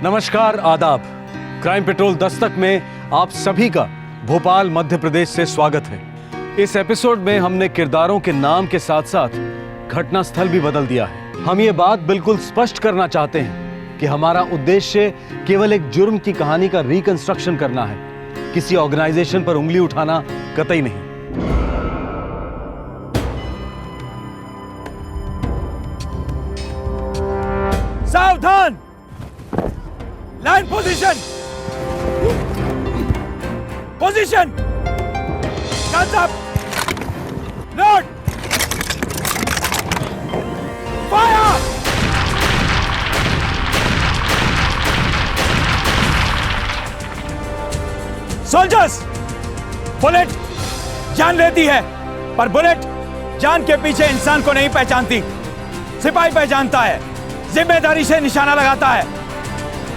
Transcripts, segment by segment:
नमस्कार, आदाब। Crime petrol Dastak में आप सभी का भोपाल मध्य प्रदेश से स्वागत है। इस एपिसोड में हमने किरदारों के नाम के साथ साथ घटना स्थल भी बदल दिया है। हम ये बात बिल्कुल स्पष्ट करना चाहते हैं कि हमारा उद्देश्य केवल एक जुर्म की कहानी का रिकंस्ट्रक्शन करना है, किसी ऑर्गेनाइजेशन पर उंगली उठाना कतई नहीं। सावधान! Land position! Position! Guns up! Load! Fire! Soldiers! Bullet जान लेती है, पर बुलेट जान के पीछे इंसान को नहीं पहचानती। सिपाही पहचानता है, जिम्मेदारी से निशाना लगाता है,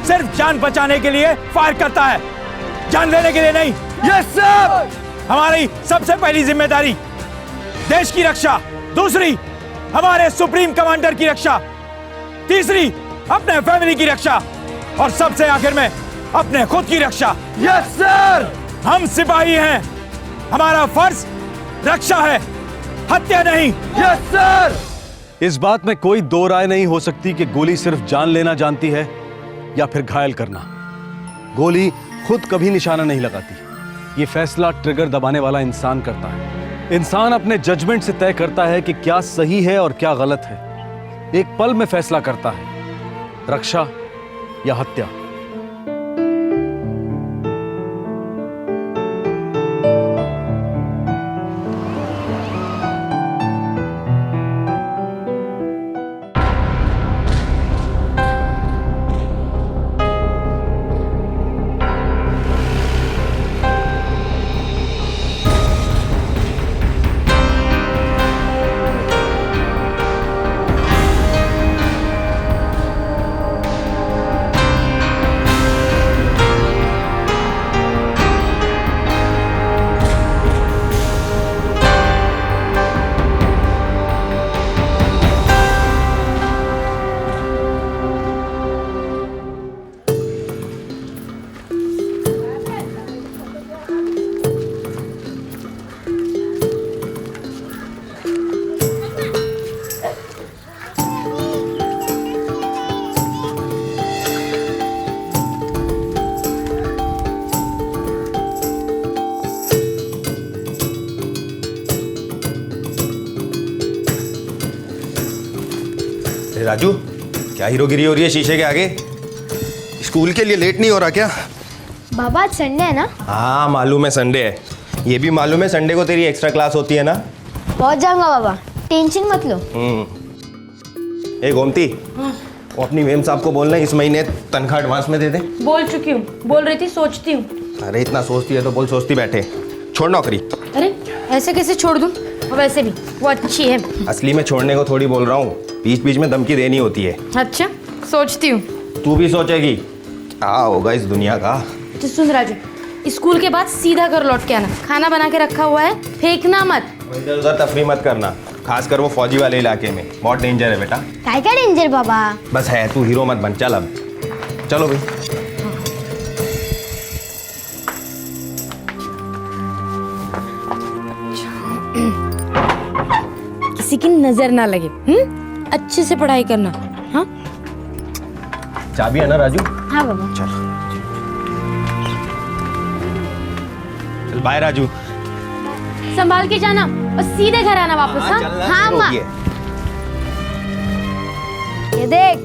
सिर्फ जान बचाने के लिए फायर करता है, जान लेने के लिए नहीं। Yes sir! हमारी सबसे पहली जिम्मेदारी देश की रक्षा, दूसरी हमारे सुप्रीम कमांडर की रक्षा, तीसरी अपने फैमिली की रक्षा और सबसे आखिर में अपने खुद की रक्षा। Yes sir! हम सिपाही हैं, हमारा फर्ज रक्षा है, हत्या नहीं। Yes sir! इस बात में कोई दो राय नहीं हो सकती कि गोली सिर्फ जान लेना जानती है या फिर घायल करना। गोली खुद कभी निशाना नहीं लगाती। ये फैसला ट्रिगर दबाने वाला इंसान करता है। इंसान अपने जजमेंट से तय करता है कि क्या सही है और क्या गलत है। एक पल में फैसला करता है, रक्षा या हत्या। राजू, क्या हीरोगिरी हो रही है शीशे के आगे? स्कूल के लिए लेट नहीं हो रहा क्या? बाबा आज संडे है ना? हाँ मालूम है संडे है। ये भी मालूम है संडे को तेरी एक्स्ट्रा क्लास होती है ना? पहुंच जाऊंगा बाबा, टेंशन मत लो। ए गोमती, वो अपनी मेम साहब को बोलना इस महीने तनख्वाह एडवांस में दे दे। बोल चुकी हूँ, बोल रही थी सोचती हूँ। अरे इतना सोचती है तो बोल सोचती बैठे, छोड़ नौकरी। अरे ऐसे कैसे छोड़ दूँ? और वैसे भी वो अच्छी है। असली में छोड़ने को थोड़ी बोल रहा हूँ, बीच बीच में धमकी देनी होती है। अच्छा सोचती हूँ। तू भी सोचेगी? क्या होगा इस दुनिया का। तो सुन राजू, स्कूल के बाद सीधा घर लौट के आना, खाना बना के रखा हुआ है, फेंकना मत। इधर उधर तफरी मत करना, खासकर वो फौजी वाले इलाके में बहुत डेंजर है बेटा। काय का डेंजर बाबा? बस है, तू हीरो मत बन। चल अब चलो भाई। किसी की नजर ना लगे। अच्छे से पढ़ाई करना। हाँ चाबी है ना राजू? हाँ बाबा। चल चल, बाय राजू। संभाल के जाना और सीधे घर आना वापस। हाँ माँ। ये देख,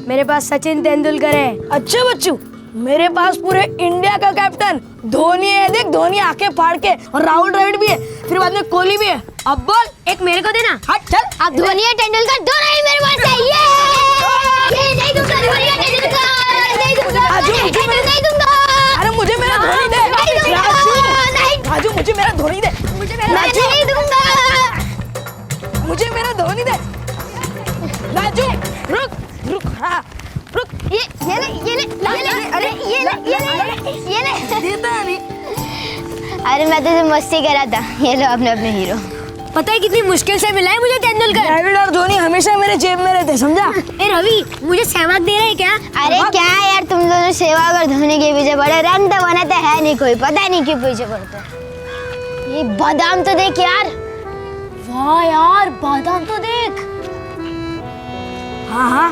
मेरे पास सचिन तेंदुलकर है। अच्छा बच्चू, मेरे पास पूरे इंडिया का कैप्टन धोनी है। देख, धोनी आंखें फाड़ के, और राहुल द्रविड़ भी है, फिर बाद में कोहली भी है। अब बोल, एक मेरे को देना। हट चल। अब धोनी और तेंदुलकर दोनों ही मेरे पास है। ये नहीं दूंगा, धोनी और तेंदुलकर नहीं दूंगा। राजू, नहीं दूंगा। अरे मुझे मेरा धोनी दे। राजू मुझे मेरा धोनी दे। मुझे नहीं दूंगा। मुझे मेरा धोनी दे। राजू रुक रुक, हाँ रुक। ये ले, अरे ये ले। देता नहीं। अरे मैं तो मस्ती कर रहा था। ये लो अपने अपने हीरो। पता है कितनी मुश्किल से मिला है मुझे तेंदुलकर। द्रविड़ और धोनी हमेशा हमेशा मेरे जेब में रहते, समझा? ए रवि, मुझे सहवाग दे रहे हैं क्या? अरे क्या यार, तुम दोनों सहवाग और धोनी के पीछे पड़े, रन तो बनाते है नहीं कोई, पता नहीं क्यों पीछे पड़ते हैं। ये बादाम तो देख यार। वाह यार, बादाम तो देख। हाँ हाँ,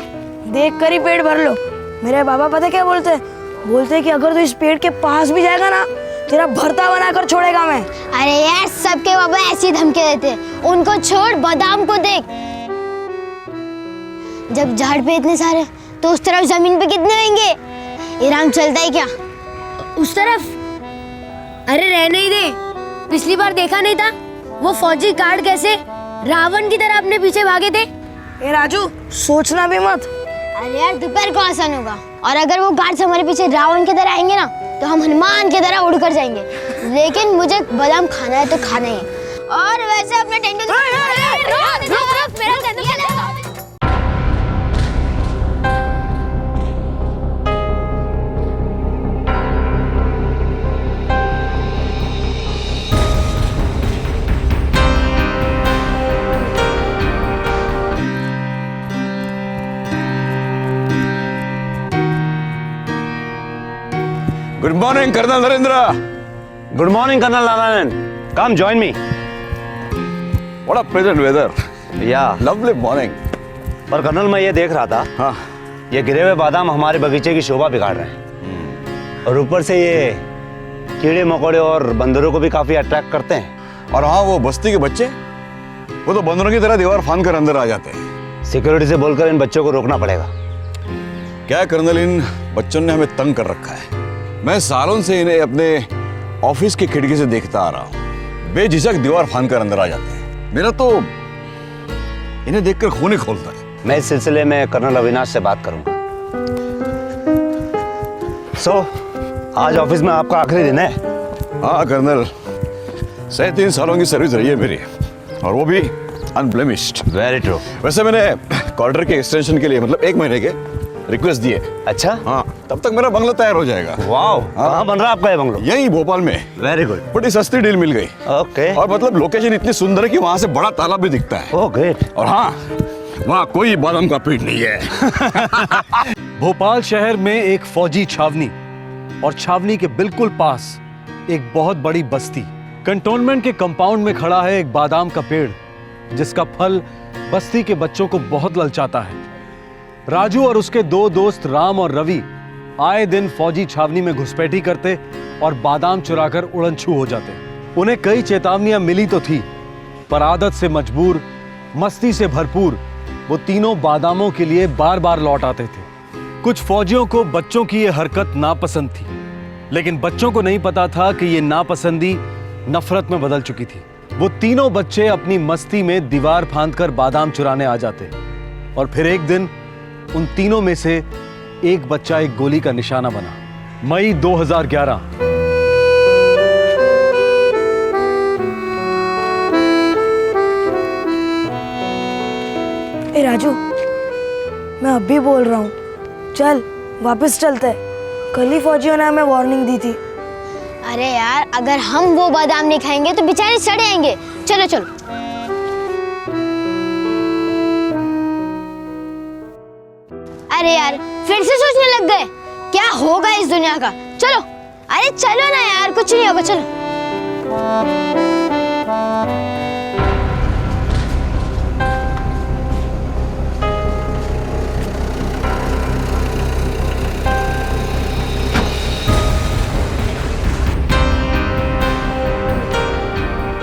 देख कर ही पेट भर लो। मेरे बाबा पता क्या बोलते हैं? बोलते हैं कि अगर तू इस पेड़ के पास भी जाएगा ना, तेरा भरता बनाकर छोड़ेगा मैं। अरे यार, सबके बाबा ऐसी धमकी देते हैं। उनको छोड़, बादाम को देख। जब झाड़ पे इतने सारे, तो उस तरफ जमीन पे कितने होंगे? ये राम चलता है क्या? उस तरफ? अरे रहने ही दे। पिछली बार देखा नहीं था वो फौजी गार्ड कैसे रावण की तरह अपने पीछे भागे थे? ए राजू, सोचना भी मत। अरे यार, दोपहर को आसान होगा, और अगर वो गार्ड्स हमारे पीछे रावण की तरह आएंगे ना, तो हम हनुमान की तरह उड़ कर जाएंगे। लेकिन मुझे बादाम खाना है तो खाना ही है। और वैसे अपने टेंडू good morning colonel Narendra. Good morning colonel Narayan, come join me. What a pleasant weather. Yeah lovely morning. पर कर्नल, मैं ये देख रहा था, हाँ, ये गिरे हुए बादाम हमारे बगीचे की शोभा बिगाड़ रहे हैं, और ऊपर से ये कीड़े मकोड़े और बंदरों को भी काफी अट्रैक्ट करते हैं। और हाँ, वो बस्ती के बच्चे, वो तो बंदरों की तरह दीवार फांद कर अंदर आ जाते हैं। सिक्योरिटी से बोलकर इन बच्चों को रोकना पड़ेगा। क्या है कर्नल, इन बच्चों ने हमें तंग कर रखा है। मैं सालों से इन्हें अपने ऑफिस की खिड़की से देखता आ रहा हूँ। बेझिझक दीवार फांद कर अंदर आ जाते हैं। मेरा तो इन्हें देखकर खून ही खोलता है। मैं इस सिलसिले में कर्नल अविनाश से बात करूंगा। आज ऑफिस में आपका आखिरी दिन है? हाँ कर्नल, 3.5 सालों की सर्विस रही है मेरी, और वो भी अनब्लेमिश्ड। Very true. वैसे मैंने क्वार्टर के एक्सटेंशन के लिए, मतलब 1 महीने के रिक्वेस्ट दिए। अच्छा, हाँ, तब तक मेरा बंगला तैयार हो जाएगा। वाओ, कहाँ बन रहा है आपका ये बंगलो? यही भोपाल में। Very good. बड़ी सस्ती डील मिल गई। ओके। और मतलब लोकेशन इतनी सुंदर है कि वहां से बड़ा तालाब भी दिखता है। Oh great. और हाँ, वहाँ कोई बादाम का पेड़ नहीं है। भोपाल शहर में एक फौजी छावनी, और छावनी के बिल्कुल पास एक बहुत बड़ी बस्ती। कंटोनमेंट के कंपाउंड में खड़ा है एक बादाम का पेड़, जिसका फल बस्ती के बच्चों को बहुत ललचाता है। राजू और उसके 2 दोस्त राम और रवि आए दिन फौजी छावनी में घुसपैठी करते और बादाम चुराकर उड़नछू हो जाते। उन्हें कई चेतावनियां मिली तो थी, पर आदत से मजबूर, मस्ती से भरपूर, वो तीनों बादामों के लिए बार बार लौट आते थे। कुछ फौजियों को बच्चों की यह हरकत नापसंद थी, लेकिन बच्चों को नहीं पता था कि यह नापसंदी नफरत में बदल चुकी थी। वो तीनों बच्चे अपनी मस्ती में दीवार फांदकर बादाम चुराने आ जाते, और फिर एक दिन उन तीनों में से एक बच्चा एक गोली का निशाना बना। मई 2011। ए राजू, मैं अभी बोल रहा हूँ, चल वापस चलते हैं। कल ही फौजियों ने हमें वार्निंग दी थी। अरे यार, अगर हम वो बादाम नहीं खाएंगे तो बेचारे सड़े आएंगे। चलो चलो। अरे यार, फिर से सोचने लग गए, क्या होगा इस दुनिया का। चलो, अरे चलो ना यार, कुछ नहीं होगा, चलो।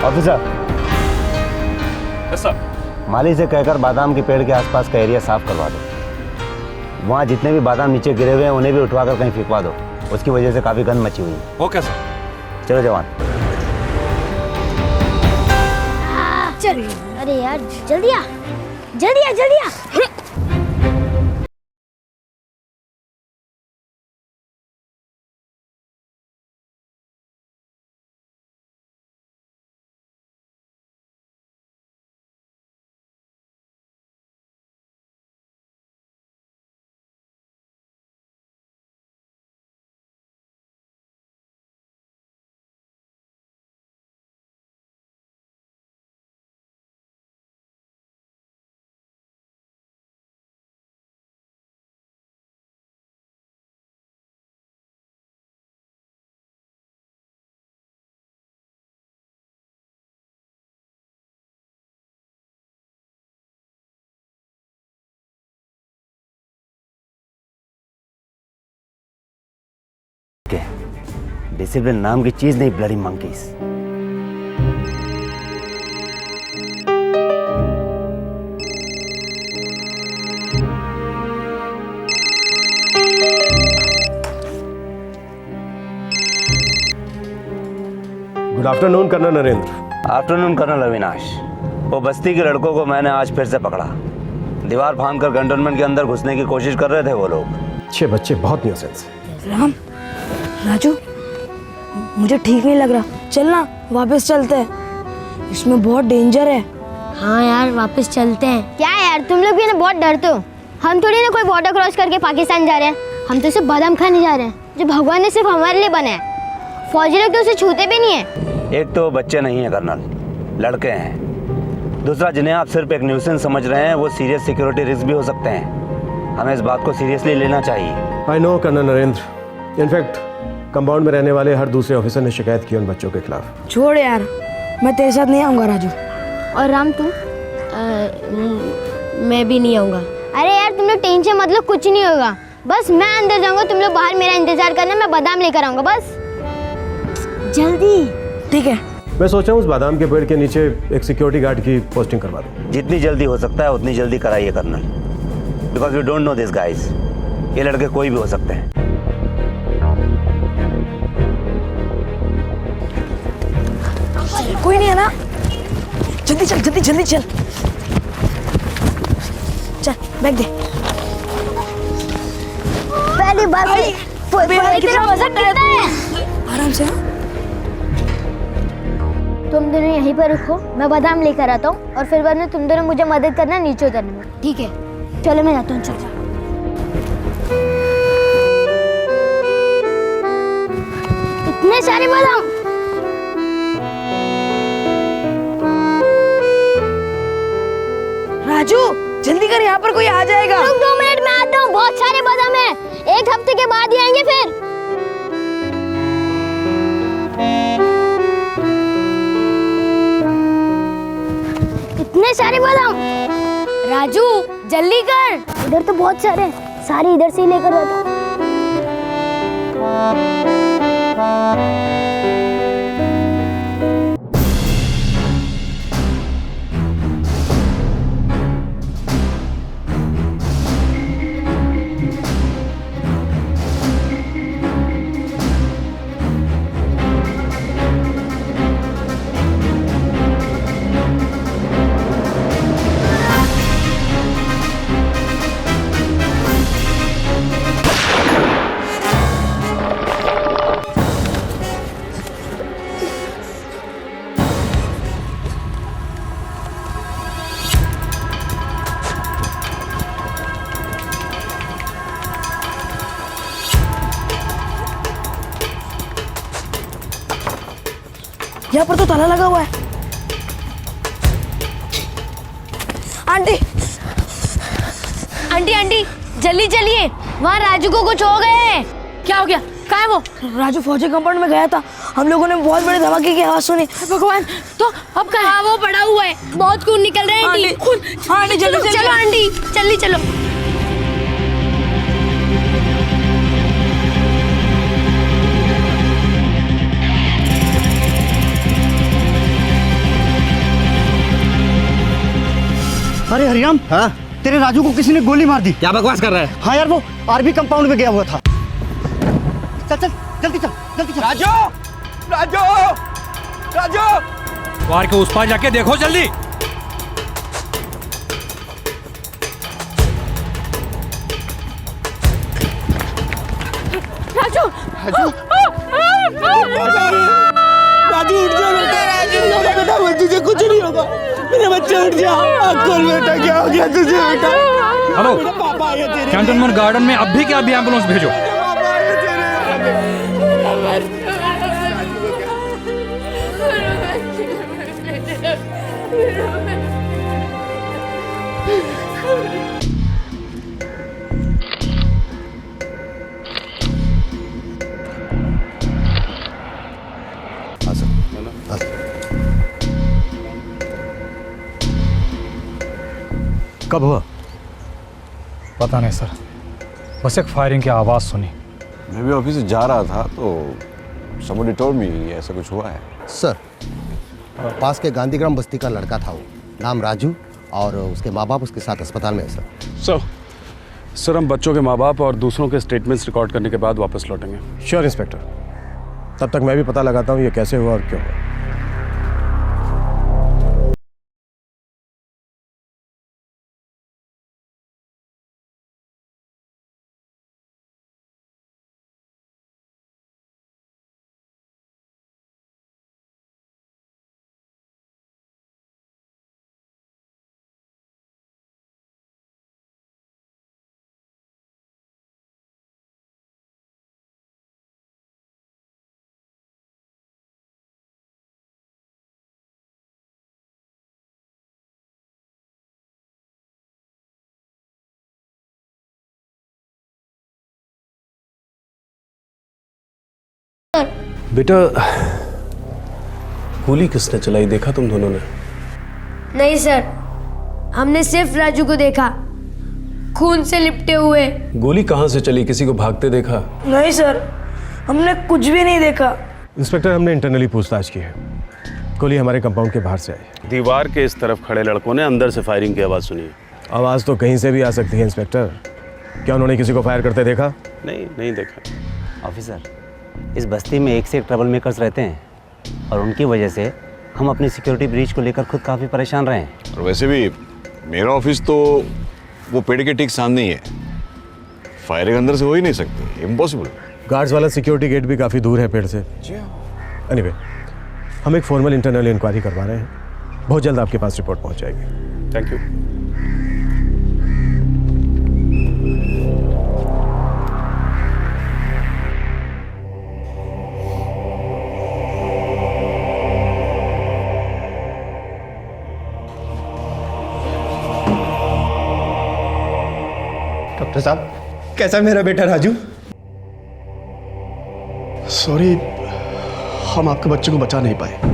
ऑफिसर, माली से कहकर बादाम के पेड़ के आसपास का एरिया साफ करवा दो। वहाँ जितने भी बादाम नीचे गिरे हुए हैं उन्हें भी उठवाकर कहीं फेंकवा दो। उसकी वजह से काफी गंद मची हुई है। Okay sir. चलो जवान। चल, अरे यार, जल्दी आ, जल्दी आ, जल्दी आ। डिसिप्लिन नाम की चीज नहीं, bloody monkeys. Good afternoon colonel Narendra. Afternoon colonel Avinash. वो बस्ती के लड़कों को मैंने आज फिर से पकड़ा। दीवार फांदकर कंटोनमेंट के अंदर घुसने की कोशिश कर रहे थे वो लोग। अच्छे बच्चे बहुत न्यूसेंस। राम, राजू, मुझे ठीक नहीं लग रहा। चल ना वापस चलते हैं, इसमें बहुत डेंजर है। हाँ यार, वापस चलते हैं। क्या यार, तुम लोग भी ना बहुत डरते हो। हम थोड़ी ना कोई बॉर्डर क्रॉस करके पाकिस्तान जा रहे हैं, हम तो सिर्फ बादाम खाने जा रहे हैं जो भगवान ने सिर्फ हमारे लिए बनाया। फौजी लोग तो उसे छूते भी नहीं है। एक तो बच्चे नहीं है कर्नल, लड़के हैं। दूसरा, जिन्हें आप सिर्फ एक न्यूसेंस समझ रहे हैं वो सीरियस सिक्योरिटी रिस्क भी हो सकते हैं। हमें इस बात को सीरियसली लेना चाहिए। I know colonel Narendra. In fact compound में रहने वाले हर दूसरे ऑफिसर ने शिकायत की उन बच्चों के खिलाफ। छोड़ यार, मैं तेरे साथ नहीं आऊँगा राजू। और राम तुम? मैं भी नहीं आऊँगा। अरे यार तुम लोग टेंशन मत लो, कुछ नहीं होगा। बस मैं अंदर जाऊंगा, तुम लोग बाहर मेरा इंतजार करना, मैं बादाम लेकर आऊंगा। बस जल्दी। ठीक है। मैं सोच रहा हूँ उस बादाम के पेड़ के नीचे एक सिक्योरिटी गार्ड की पोस्टिंग करवा दूँ। जितनी जल्दी हो सकता है उतनी जल्दी कराइए colonel, because we don't know this guys. ये लड़के कोई भी हो सकते हैं। कोई नहीं है ना? जल्दी चल, जल्दी जल्दी चल। चल बैग दे। पहली बार तेरा वजन कितना है? आराम से। तुम दोनों यहीं पर रुको, मैं बादाम लेकर आता हूँ और फिर बाद में तुम दोनों मुझे मदद करना नीचे उतरने में। ठीक है। चलो मैं जाता हूँ। चल चल। इतने सारे बादाम। राजू जल्दी कर, यहाँ पर कोई आ जाएगा। रुक 2 मिनट में आता हूँ। बहुत सारे बादाम हैं, 1 हफ्ते के बाद ही आएंगे फिर। इतने सारे बादाम। राजू जल्दी कर। इधर तो बहुत सारे हैं, सारे इधर से ही लेकर आता हूँ। यहाँ पर तो ताला लगा हुआ है। आंटी, आंटी आंटी जल्दी चलिए, वहाँ राजू को कुछ हो गए है। क्या हो गया? कहाँ है वो? राजू फौजी कंपाउंड में गया था, हम लोगों ने बहुत बड़े धमाके की आवाज सुनी। भगवान, तो अब कहाँ? हाँ, वो पड़ा हुआ है, बहुत खून निकल रहा है। आंटी खून। हाँ आंटी जल्दी चलो आंटी, जल्दी चलो। अरे हरिराम, हाँ तेरे राजू को किसी ने गोली मार दी। क्या बकवास कर रहा है? हाँ यार, वो आर्मी कंपाउंड में गया हुआ था। चल चल जल्दी चल, जल्दी चल। राजू, राजू, राजू, द्वार के उस पार जाके देखो जल्दी। राजू, राजू, राजू उठ जा बेटा। बेटा तुझे कुछ नहीं होगा, मेरे बच्चे उठ जा। खोल बेटा, क्या हो गया तुझे बेटा? हेलो, पापा आए तेरे। कैंटोनमेंट गार्डन में अभी के अभी एम्बुलेंस भेजो। पापा आए तेरे। कब हुआ? पता नहीं सर, बस एक फायरिंग की आवाज़ सुनी। मैं भी ऑफिस से जा रहा था तो Somebody told me ऐसा कुछ हुआ है। सर, पास के गांधीग्राम बस्ती का लड़का था वो, नाम राजू, और उसके माँ बाप उसके साथ अस्पताल में है सर। सर हम बच्चों के माँ बाप और दूसरों के स्टेटमेंट्स रिकॉर्ड करने के बाद वापस लौटेंगे। श्योर इंस्पेक्टर, तब तक मैं भी पता लगाता हूँ ये कैसे हुआ और क्यों हुआ। बेटा गोली किसने चलाई, देखा तुम दोनों ने? नहीं सर, हमने सिर्फ राजू को देखा, खून से लिपटे हुए। गोली कहाँ से चली, किसी को भागते देखा? नहीं सर, हमने कुछ भी नहीं देखा। इंस्पेक्टर, हमने इंटरनली पूछताछ की है। गोली हमारे कंपाउंड के बाहर से आई। दीवार के इस तरफ खड़े लड़कों ने अंदर से फायरिंग की आवाज़ सुनी। आवाज़ तो कहीं से भी आ सकती है इंस्पेक्टर। क्या उन्होंने किसी को फायर करते देखा? नहीं देखा। ऑफिसर, इस बस्ती में एक से एक ट्रबल मेकर्स रहते हैं और उनकी वजह से हम अपनी सिक्योरिटी ब्रीच को लेकर खुद काफ़ी परेशान रहे हैं। और वैसे भी मेरा ऑफिस तो वो पेड़ के ठीक सामने ही है, फायरिंग अंदर से हो ही नहीं सकती, इम्पॉसिबल। गार्ड्स वाला सिक्योरिटी गेट भी काफ़ी दूर है पेड़ से। एनीवे, हम एक फॉर्मल इंटरनल इंक्वायरी करवा रहे हैं, बहुत जल्द आपके पास रिपोर्ट पहुंच जाएगी। Thank you. डॉक्टर साहब, कैसा मेरा बेटा राजू? सॉरी, हम आपके बच्चे को बचा नहीं पाए।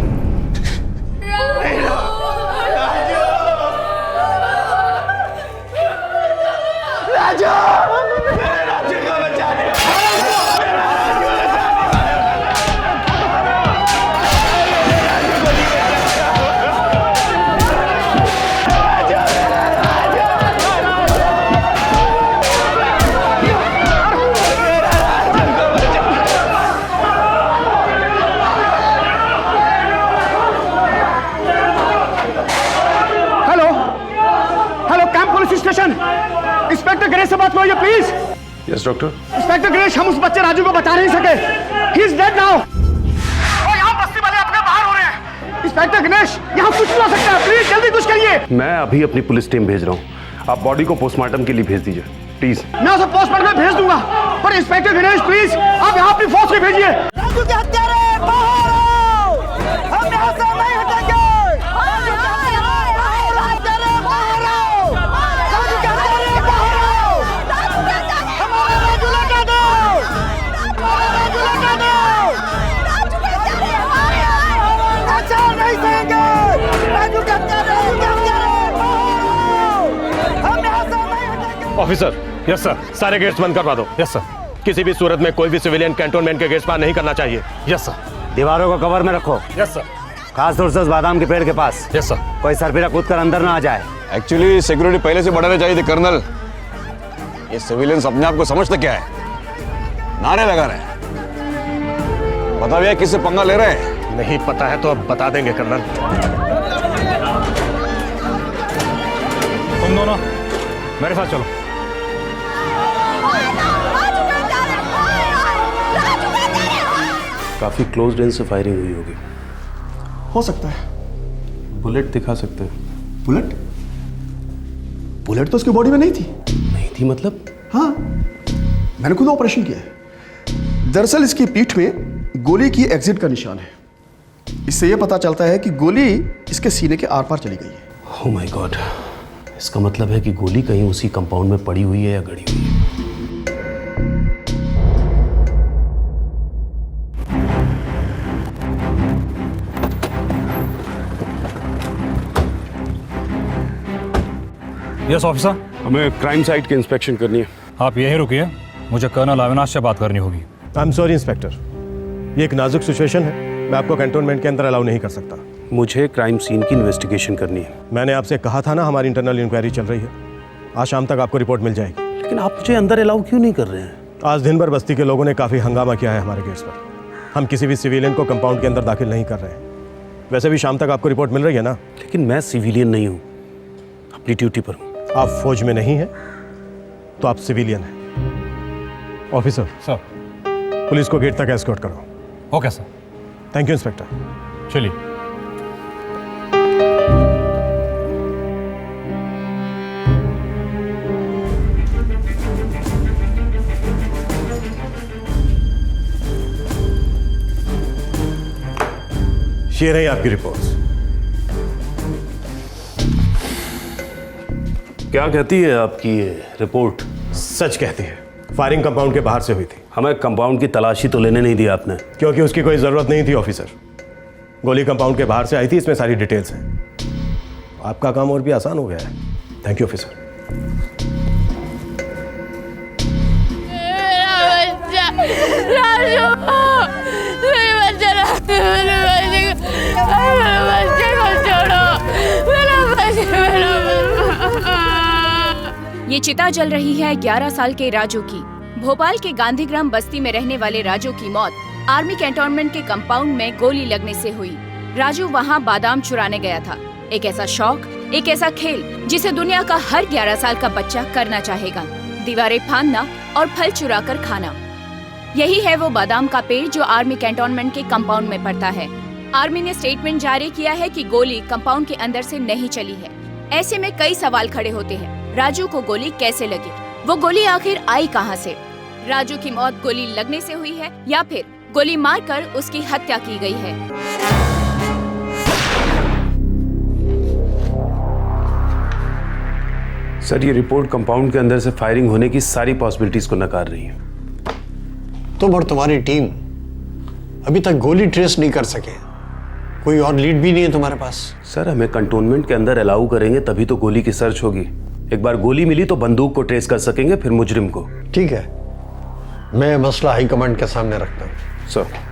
इंस्पेक्टर गणेश से बात करिए please. Yes doctor. Inspector Ganesh, हम उस बच्चे राजू को बचा नहीं सके, ही इज डेड नाउ। और यहाँ बस्ती वाले अपने बाहर हो रहे हैं। इंस्पेक्टर गणेश, यहाँ कुछ नहीं हो सकता, प्लीज जल्दी कुछ करिए। मैं अभी अपनी पुलिस टीम भेज रहा हूँ, आप बॉडी को पोस्टमार्टम के लिए भेज दीजिए प्लीज। मैं उसे पोस्टमार्टम में भेज दूंगा, पर इंस्पेक्टर गणेश प्लीज आप यहाँ अपनी फोर्स को भेजिए। राजू के हत्यारे बाहर आओ, हम यहाँ से नहीं हटेंगे। ऑफिसर, यस सर, सारे गेट्स बंद करवा दो। यस सर, किसी भी सूरत में कोई भी सिविलियन कैंटोनमेंट के गेट्स पार नहीं करना चाहिए। Yes sir. दीवारों को कवर में रखो। Yes sir. खास तौर से उस बादाम के पेड़ के पास। Yes sir. कोई सरफिरा कूद कर अंदर ना आ जाए। एक्चुअली सिक्योरिटी पहले से बढ़ाने चाहिए थे कर्नल। ये सिविलियंस अपने आप को समझते क्या है, नारे लगा रहे हैं। पता भैया किससे पंगा ले रहे हैं? नहीं पता है तो अब बता देंगे कर्नल। तुम दोनों मेरे साथ चलो। काफी क्लोज रेंज से फायरिंग हुई होगी। हो सकता है। बुलेट दिखा सकते हैं? बुलेट? बुलेट तो उसकी बॉडी में नहीं थी। नहीं थी मतलब? हाँ, मैंने खुद ऑपरेशन किया है। दरअसल इसकी पीठ में गोली की एग्जिट का निशान है। इससे यह पता चलता है कि गोली इसके सीने के आर पार चली गई है। ओह माय गॉड, इसका मतलब है कि गोली कहीं उसी कंपाउंड में पड़ी हुई है या गड़ी हुई है। Yes officer. हमें क्राइम साइट की इंस्पेक्शन करनी है। आप यहीं रुकिए, मुझे कर्नल अविनाश से बात करनी होगी। आई एम सॉरी इंस्पेक्टर, ये एक नाजुक सिचुएशन है, मैं आपको कैंटोनमेंट के अंदर अलाउ नहीं कर सकता। मुझे क्राइम सीन की इन्वेस्टिगेशन करनी है। मैंने आपसे कहा था ना, हमारी इंटरनल इंक्वायरी चल रही है, आज शाम तक आपको रिपोर्ट मिल जाएगी। लेकिन आप मुझे अंदर अलाउ क्यों नहीं कर रहे हैं? आज दिन भर बस्ती के लोगों ने काफ़ी हंगामा किया है हमारे गेट्स पर। हम किसी भी सिविलियन को कंपाउंड के अंदर दाखिल नहीं कर रहे हैं। वैसे भी शाम तक आपको रिपोर्ट मिल रही है ना? लेकिन मैं सिविलियन नहीं हूँ, अपनी ड्यूटी पर हूँ। आप फौज में नहीं हैं तो आप सिविलियन हैं। Officer sir. पुलिस को गेट तक एस्कॉर्ट करो। Okay sir. Thank you inspector. चलिए। ये रही आपकी रिपोर्ट्स। क्या कहती है आपकी ये रिपोर्ट? सच कहती है, फायरिंग कंपाउंड के बाहर से हुई थी। हमें कंपाउंड की तलाशी तो लेने नहीं दिया आपने। क्योंकि उसकी कोई ज़रूरत नहीं थी ऑफिसर। गोली कंपाउंड के बाहर से आई थी, इसमें सारी डिटेल्स हैं। आपका काम और भी आसान हो गया है। Thank you officer. ये चिता जल रही है 11 साल के राजू की। भोपाल के गांधीग्राम बस्ती में रहने वाले राजू की मौत आर्मी कैंटोनमेंट के कंपाउंड में गोली लगने से हुई। राजू वहां बादाम चुराने गया था। एक ऐसा शौक, एक ऐसा खेल जिसे दुनिया का हर 11 साल का बच्चा करना चाहेगा। दीवारें फांदना और फल चुरा कर खाना। यही है वो बादाम का पेड़ जो आर्मी कैंटोनमेंट के कंपाउंड में पड़ता है। आर्मी ने स्टेटमेंट जारी किया है कि गोली कंपाउंड के अंदर से नहीं चली है। ऐसे में कई सवाल खड़े होते हैं। राजू को गोली कैसे लगी? वो गोली आखिर आई कहां से? राजू की मौत गोली लगने से हुई है या फिर गोली मारकर उसकी हत्या की गई है? सर, ये रिपोर्ट कंपाउंड के अंदर से फायरिंग होने की सारी पॉसिबिलिटीज को नकार रही है। तुम और तुम्हारी टीम अभी तक गोली ट्रेस नहीं कर सके। कोई और लीड भी नहीं है तुम्हारे पास? सर, हमें कंटोनमेंट के अंदर अलाउ करेंगे तभी तो गोली की सर्च होगी। एक बार गोली मिली तो बंदूक को ट्रेस कर सकेंगे, फिर मुजरिम को। ठीक है, मैं मसला हाईकमांड के सामने रखता हूँ। सर।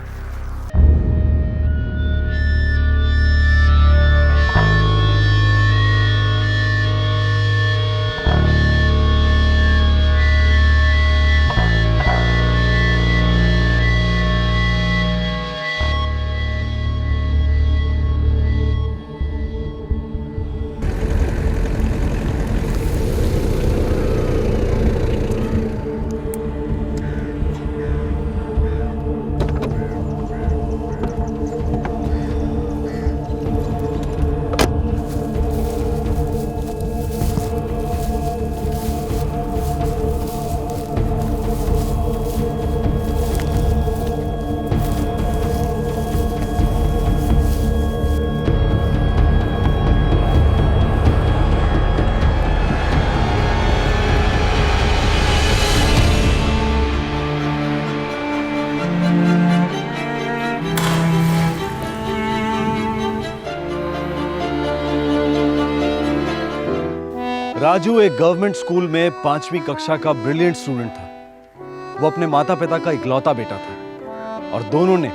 राजू एक गवर्नमेंट स्कूल में 5वीं कक्षा का ब्रिलियंट स्टूडेंट था। वो अपने माता पिता का इकलौता बेटा था और दोनों ने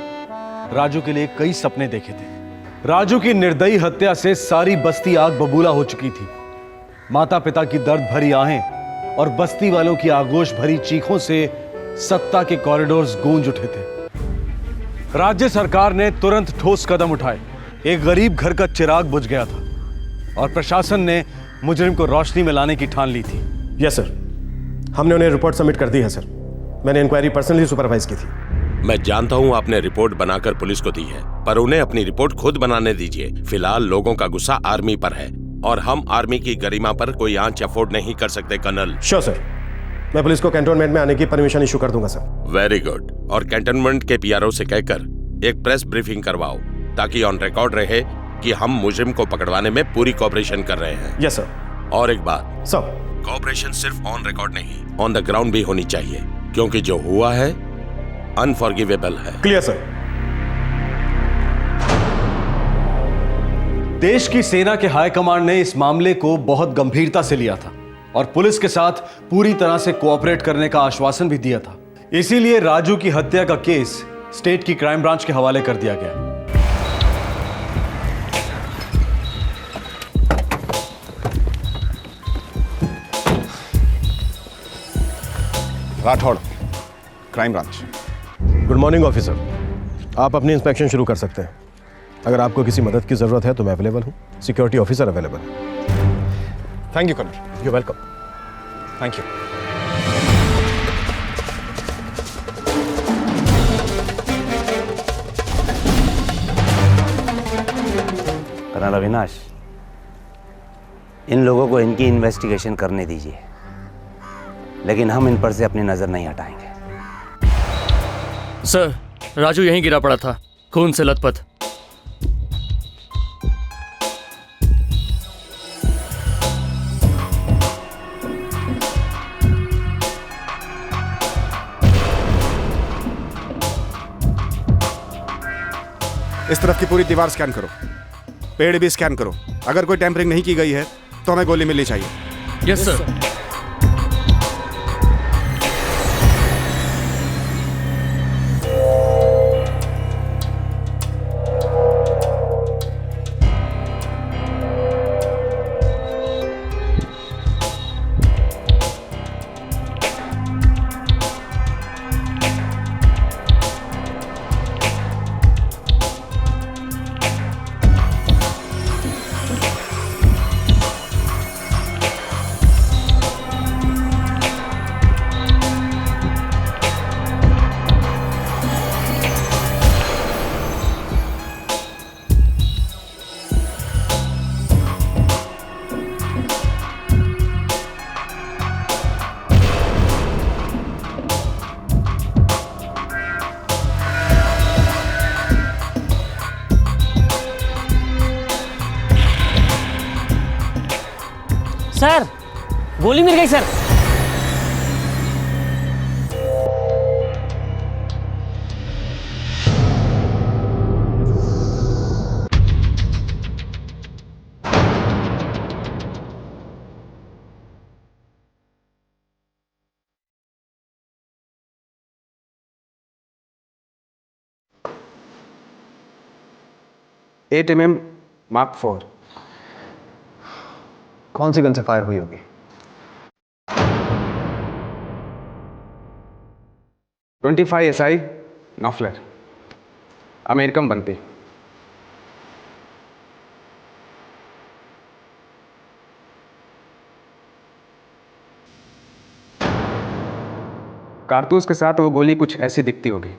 राजू के लिए कई सपने देखे थे। राजू की निर्दयी हत्या से सारी बस्ती आग बबूला हो चुकी थी। माता पिता की दर्द भरी आहें और बस्ती वालों की आगोश भरी चीखों से सत्ता के कॉरिडोर्स गूंज उठे थे। राज्य सरकार ने तुरंत ठोस कदम उठाए। एक गरीब घर का चिराग बुझ गया था और प्रशासन ने मुजरिम को रोशनी में लाने की ठान ली थी। यस सर, हमने उन्हें रिपोर्ट सबमिट कर दी है सर। मैंने इंक्वायरी पर्सनली सुपरवाइज की थी। मैं जानता हूं आपने रिपोर्ट बनाकर पुलिस को दी है, पर उन्हें अपनी रिपोर्ट खुद बनाने दीजिए। फिलहाल लोगों का गुस्सा आर्मी पर है और हम आर्मी की गरिमा पर कोई आंच अफोर्ड नहीं कर सकते कर्नल। श्योर सर, मैं पुलिस को कैंटोनमेंट में आने की परमिशन इशू कर दूंगा सर। Very good. और कैंटोनमेंट के पीआरओ से कहकर एक प्रेस ब्रीफिंग करवाओ ताकि ऑन रिकॉर्ड रहे कि हम मुजरिम को पकड़वाने में पूरी कोऑपरेशन कर रहे हैं। Yes sir. और एक बात सर, कोऑपरेशन सिर्फ ऑन रिकॉर्ड नहीं, ऑन द ग्राउंड भी होनी चाहिए, क्योंकि जो हुआ है अनफॉरगिवेबल है। Clear sir. देश की सेना के हाईकमांड ने इस मामले को बहुत गंभीरता से लिया था और पुलिस के साथ पूरी तरह से कोऑपरेट करने का आश्वासन भी दिया था। इसीलिए राजू की हत्या का केस स्टेट की क्राइम ब्रांच के हवाले कर दिया गया। Rathore, crime branch. Good morning officer, आप अपनी इंस्पेक्शन शुरू कर सकते हैं। अगर आपको किसी मदद की ज़रूरत है तो मैं अवेलेबल हूँ। सिक्योरिटी ऑफिसर अवेलेबल है। Thank you colonel. You welcome. Thank you. Colonel Avinash, इन लोगों को इनकी इन्वेस्टिगेशन करने दीजिए, लेकिन हम इन पर से अपनी नजर नहीं हटाएंगे। सर, राजू यहीं गिरा पड़ा था, खून से लथपथ। इस तरफ की पूरी दीवार स्कैन करो, पेड़ भी स्कैन करो। अगर कोई टेम्परिंग नहीं की गई है तो हमें गोली मिलनी चाहिए। Yes sir. सर, गोली मिल गई सर। mm Mark 4। कौन सी गन से फायर हुई होगी? 25 SI नॉफलर, अमेरिकन बनती। कारतूस के साथ वो गोली कुछ ऐसी दिखती होगी।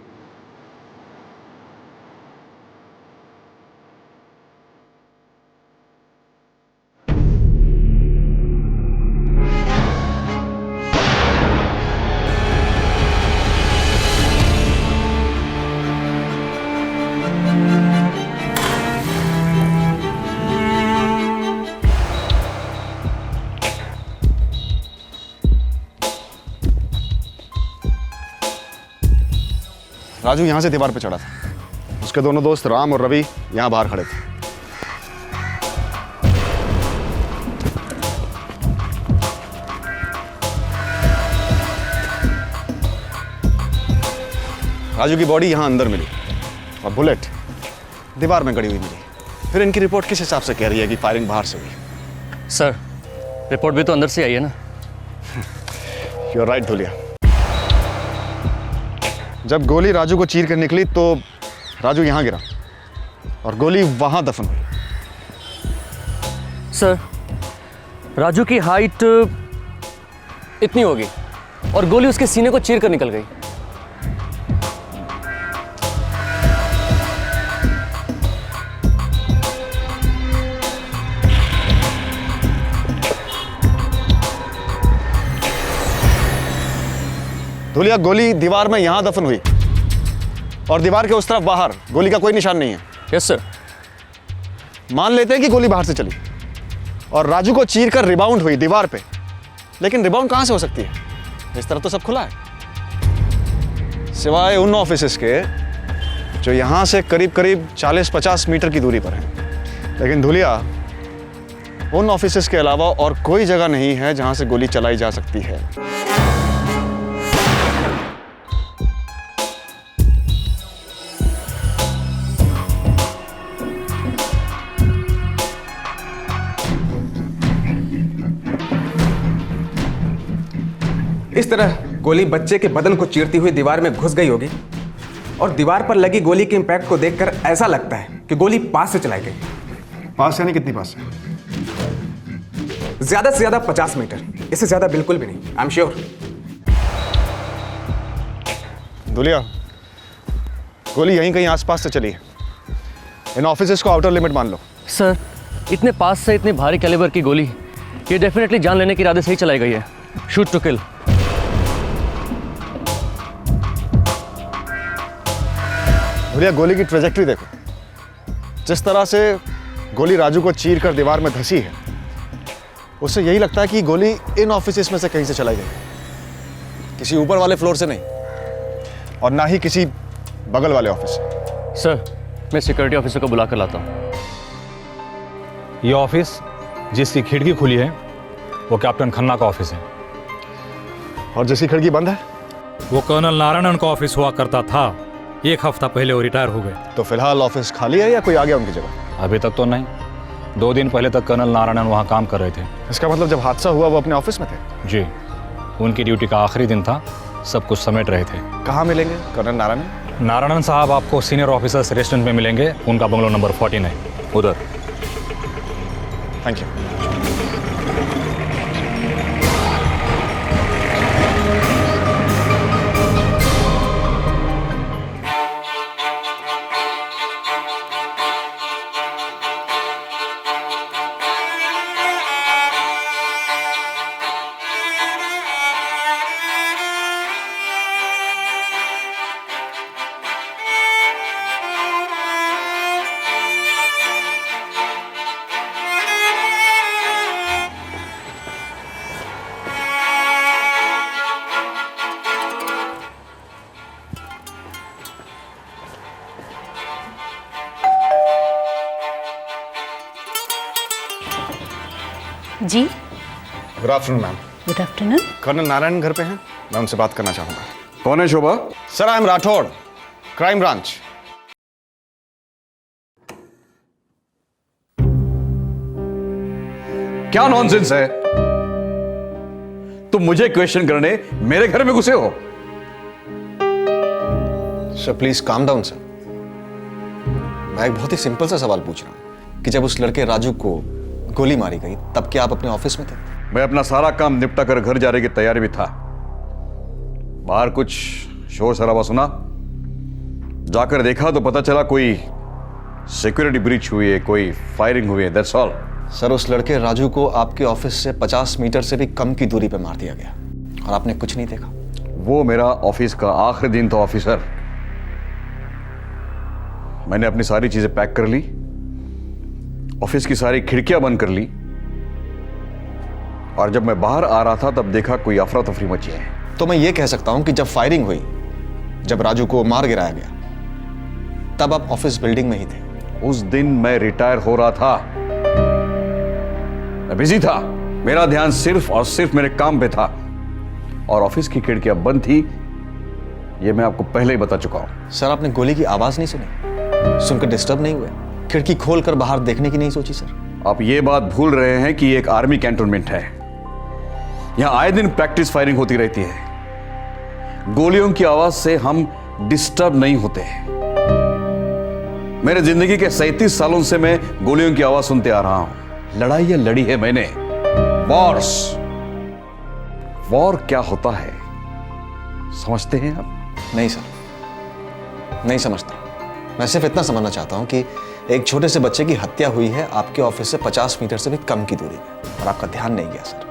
राजू यहां से दीवार पे चढ़ा था। उसके दोनों दोस्त राम और रवि यहां बाहर खड़े थे। राजू की बॉडी यहां अंदर मिली और बुलेट दीवार में गड़ी हुई मिली। फिर इनकी रिपोर्ट किस हिसाब से कह रही है कि फायरिंग बाहर से हुई? सर, रिपोर्ट भी तो अंदर से आई है ना। You are right Dhulia. जब गोली राजू को चीर कर निकली तो राजू यहां गिरा और गोली वहां दफन हुई। सर, राजू की हाइट इतनी होगी और गोली उसके सीने को चीर कर निकल गई। धुलिया, गोली दीवार में यहां दफन हुई और दीवार के उस तरफ बाहर गोली का कोई निशान नहीं है। Yes sir. मान लेते हैं कि गोली बाहर से चली और राजू को चीर कर रिबाउंड हुई दीवार पे, लेकिन रिबाउंड कहां से हो सकती है? इस तरफ तो सब खुला है, सिवाय उन ऑफिसेस के जो यहां से करीब करीब 40-50 मीटर की दूरी पर हैं। लेकिन धुलिया, उन ऑफिसेस के अलावा और कोई जगह नहीं है जहां से गोली चलाई जा सकती है। इस तरह गोली बच्चे के बदन को चीरती हुई दीवार में घुस गई होगी और दीवार पर लगी गोली के इम्पैक्ट को देखकर ऐसा लगता है कि गोली पास से चलाई गई। पास यानी कितनी पास है? ज्यादा से ज्यादा 50 मीटर, इससे ज्यादा बिल्कुल भी नहीं। I am sure. दुलिया, गोली यहीं कहीं आसपास से चली है। इन ऑफिसेस को आउटर लिमिट मान लो। सर, इतने पास से इतनी भारी कैलिबर की गोली, ये डेफिनेटली जान लेने के इरादे से ही चलाई गई है। Shoot to kill. दुलिया, गोली की ट्रेजेक्टरी देखो। जिस तरह से गोली राजू को चीर कर दीवार में धंसी है, उससे यही लगता है कि गोली इन ऑफिसेस में से कहीं से चलाई गई, किसी ऊपर वाले फ्लोर से नहीं, और ना ही किसी बगल वाले ऑफिस से। सर, मैं सिक्योरिटी ऑफिसर को बुला कर लाता हूँ। ये ऑफिस जिसकी खिड़की खुली है वो कैप्टन खन्ना का ऑफिस है, और जिसकी खिड़की बंद है वो कर्नल नारायणन का ऑफिस हुआ करता था। 1 हफ्ता पहले वो रिटायर हो गए। तो फिलहाल ऑफिस खाली है या कोई आ गया उनकी जगह? अभी तक तो नहीं। 2 दिन पहले तक कर्नल नारायणन वहाँ काम कर रहे थे। इसका मतलब जब हादसा हुआ वो अपने ऑफिस में थे? जी, उनकी ड्यूटी का आखिरी दिन था, सब कुछ समेट रहे थे। कहाँ मिलेंगे कर्नल नारायणन? नारायणन साहब आपको सीनियर ऑफिसर्स रेस्टोरेंट में मिलेंगे, उनका बंगलो नंबर 49 उधर। Thank you. जी, good afternoon ma'am. Good afternoon. Colonel Narayan घर पे हैं, मैं उनसे बात करना चाहूंगा। कौन है Shobha? Sir, I am Rathore, crime branch. क्या नॉनसेंस है? तुम मुझे क्वेश्चन करने मेरे घर में घुसे हो? Sir please calm down sir. मैं एक बहुत ही सिंपल सा सवाल पूछ रहा हूं कि जब उस लड़के राजू को गोली मारी गई तब क्या आप अपने ऑफिस में थे? मैं अपना सारा काम निपटा कर घर जाने की तैयारी में था। बाहर कुछ शोर शराबा सुना, जाकर देखा तो पता चला कोई सिक्योरिटी ब्रीच हुई है, कोई फायरिंग हुई है। That's all. सर, उस लड़के राजू को आपके ऑफिस से 50 मीटर से भी कम की दूरी पर मार दिया गया और आपने कुछ नहीं देखा। वो मेरा ऑफिस का आखिरी दिन था ऑफिसर। मैंने अपनी सारी चीजें पैक कर ली, ऑफिस की सारी खिड़कियां बंद कर ली, और जब मैं बाहर आ रहा था तब देखा कोई अफरा तफरी मची है। तो मैं ये कह सकता हूं कि जब फायरिंग हुई, जब राजू को मार गिराया गया, तब आप ऑफिस बिल्डिंग में ही थे। उस दिन मैं रिटायर हो रहा था, मैं बिजी था। मेरा ध्यान सिर्फ और सिर्फ मेरे काम पे था, और ऑफिस की खिड़कियां बंद थी, यह मैं आपको पहले ही बता चुका हूं। सर, आपने गोली की आवाज नहीं सुनी? सुनकर डिस्टर्ब नहीं हुए? खिड़की खोलकर बाहर देखने की नहीं सोची? सर, आप ये बात भूल रहे हैं कि एक आर्मी कैंटोनमेंट है। यहां आए दिन प्रैक्टिस फायरिंग होती रहती है। गोलियों की आवाज से हम डिस्टर्ब नहीं होते। मेरे जिंदगी के 37 सालों से मैं गोलियों की आवाज सुनते आ रहा हूं। लड़ाइयां लड़ी है मैंने, वॉर्स। वॉर क्या होता है समझते हैं आप? नहीं सर, नहीं समझता। मैं सिर्फ इतना समझना चाहता हूं कि एक छोटे से बच्चे की हत्या हुई है आपके ऑफिस से 50 मीटर से भी कम की दूरी में, और आपका ध्यान नहीं गया सर।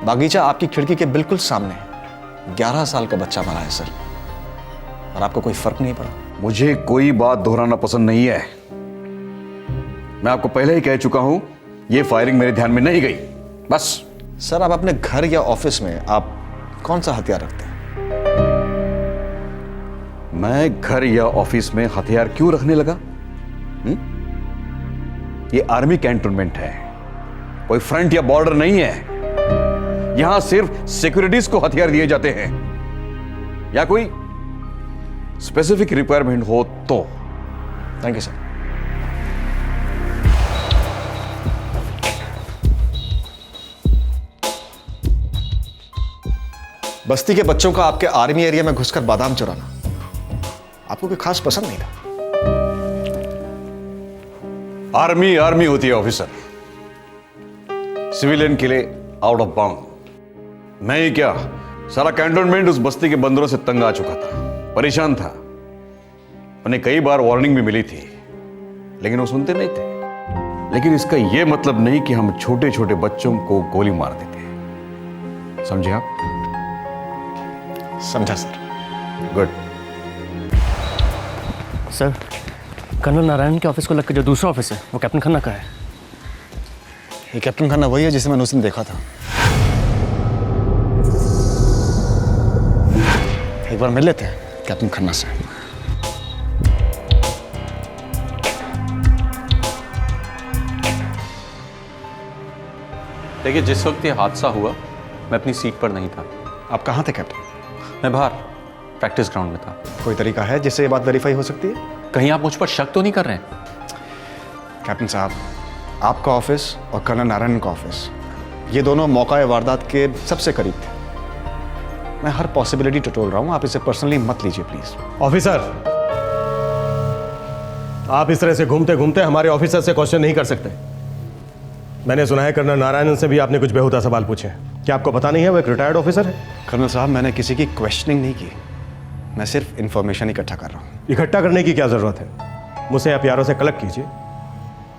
बागीचा आपकी खिड़की के बिल्कुल सामने है। 11 साल का बच्चा मरा है सर, और आपको कोई फर्क नहीं पड़ा। मुझे कोई बात दोहराना पसंद नहीं है। मैं आपको पहले ही कह चुका हूं, यह फायरिंग मेरे ध्यान में नहीं गई, बस। सर, आप अपने घर या ऑफिस में आप कौन सा हथियार रखते हैं? मैं घर या ऑफिस में हथियार क्यों रखने लगा? ये आर्मी कैंटोनमेंट है, कोई फ्रंट या बॉर्डर नहीं है। यहां सिर्फ सिक्योरिटीज को हथियार दिए जाते हैं, या कोई स्पेसिफिक रिक्वायरमेंट हो तो। Thank you sir. बस्ती के बच्चों का आपके आर्मी एरिया में घुसकर बादाम चुराना आपको कोई खास पसंद नहीं था। आर्मी आर्मी होती है ऑफिसर, सिविलियन के लिए आउट ऑफ बाउंड। मैं ही क्या, सारा कैंटोनमेंट उस बस्ती के बंदरों से तंग आ चुका था, परेशान था। उन्हें कई बार वार्निंग भी मिली थी, लेकिन वो सुनते नहीं थे। लेकिन इसका यह मतलब नहीं कि हम छोटे छोटे बच्चों को गोली मार देते। समझे आप? समझा sir. Good. Sir, colonel Narayan के ऑफिस को लगकर जो दूसरा ऑफिस है वो कैप्टन खन्ना का है। ये कैप्टन खन्ना वही है जिसे मैंने उस दिन देखा था। एक बार मिल लेते हैं कैप्टन खन्ना से। देखिए, जिस वक्त ये हादसा हुआ मैं अपनी सीट पर नहीं था। आप कहाँ थे कैप्टन? मैं बाहर प्रैक्टिस ग्राउंड में था। कोई तरीका है जिससे ये बात वेरीफाई हो सकती है? कहीं आप मुझ पर शक तो नहीं कर रहे हैं? कैप्टन साहब, आपका ऑफिस और कर्नल नारायण का ऑफिस, ये दोनों मौका वारदात के सबसे करीब थे। मैं हर पॉसिबिलिटी टटोल रहा हूं, आप इसे पर्सनली मत लीजिए प्लीज। ऑफिसर, आप इस तरह से घूमते घूमते हमारे ऑफिसर से क्वेश्चन नहीं कर सकते। मैंने सुना है कर्नल नारायण से भी आपने कुछ बेहुदा सवाल पूछे। क्या आपको पता नहीं है वो एक रिटायर्ड ऑफिसर है? कर्नल साहब, मैंने किसी की क्वेश्चनिंग नहीं की, मैं सिर्फ इंफॉर्मेशन इकट्ठा कर रहा हूँ। इकट्ठा करने की क्या जरूरत है? मुझसे आप प्यारों से कलेक्ट कीजिए,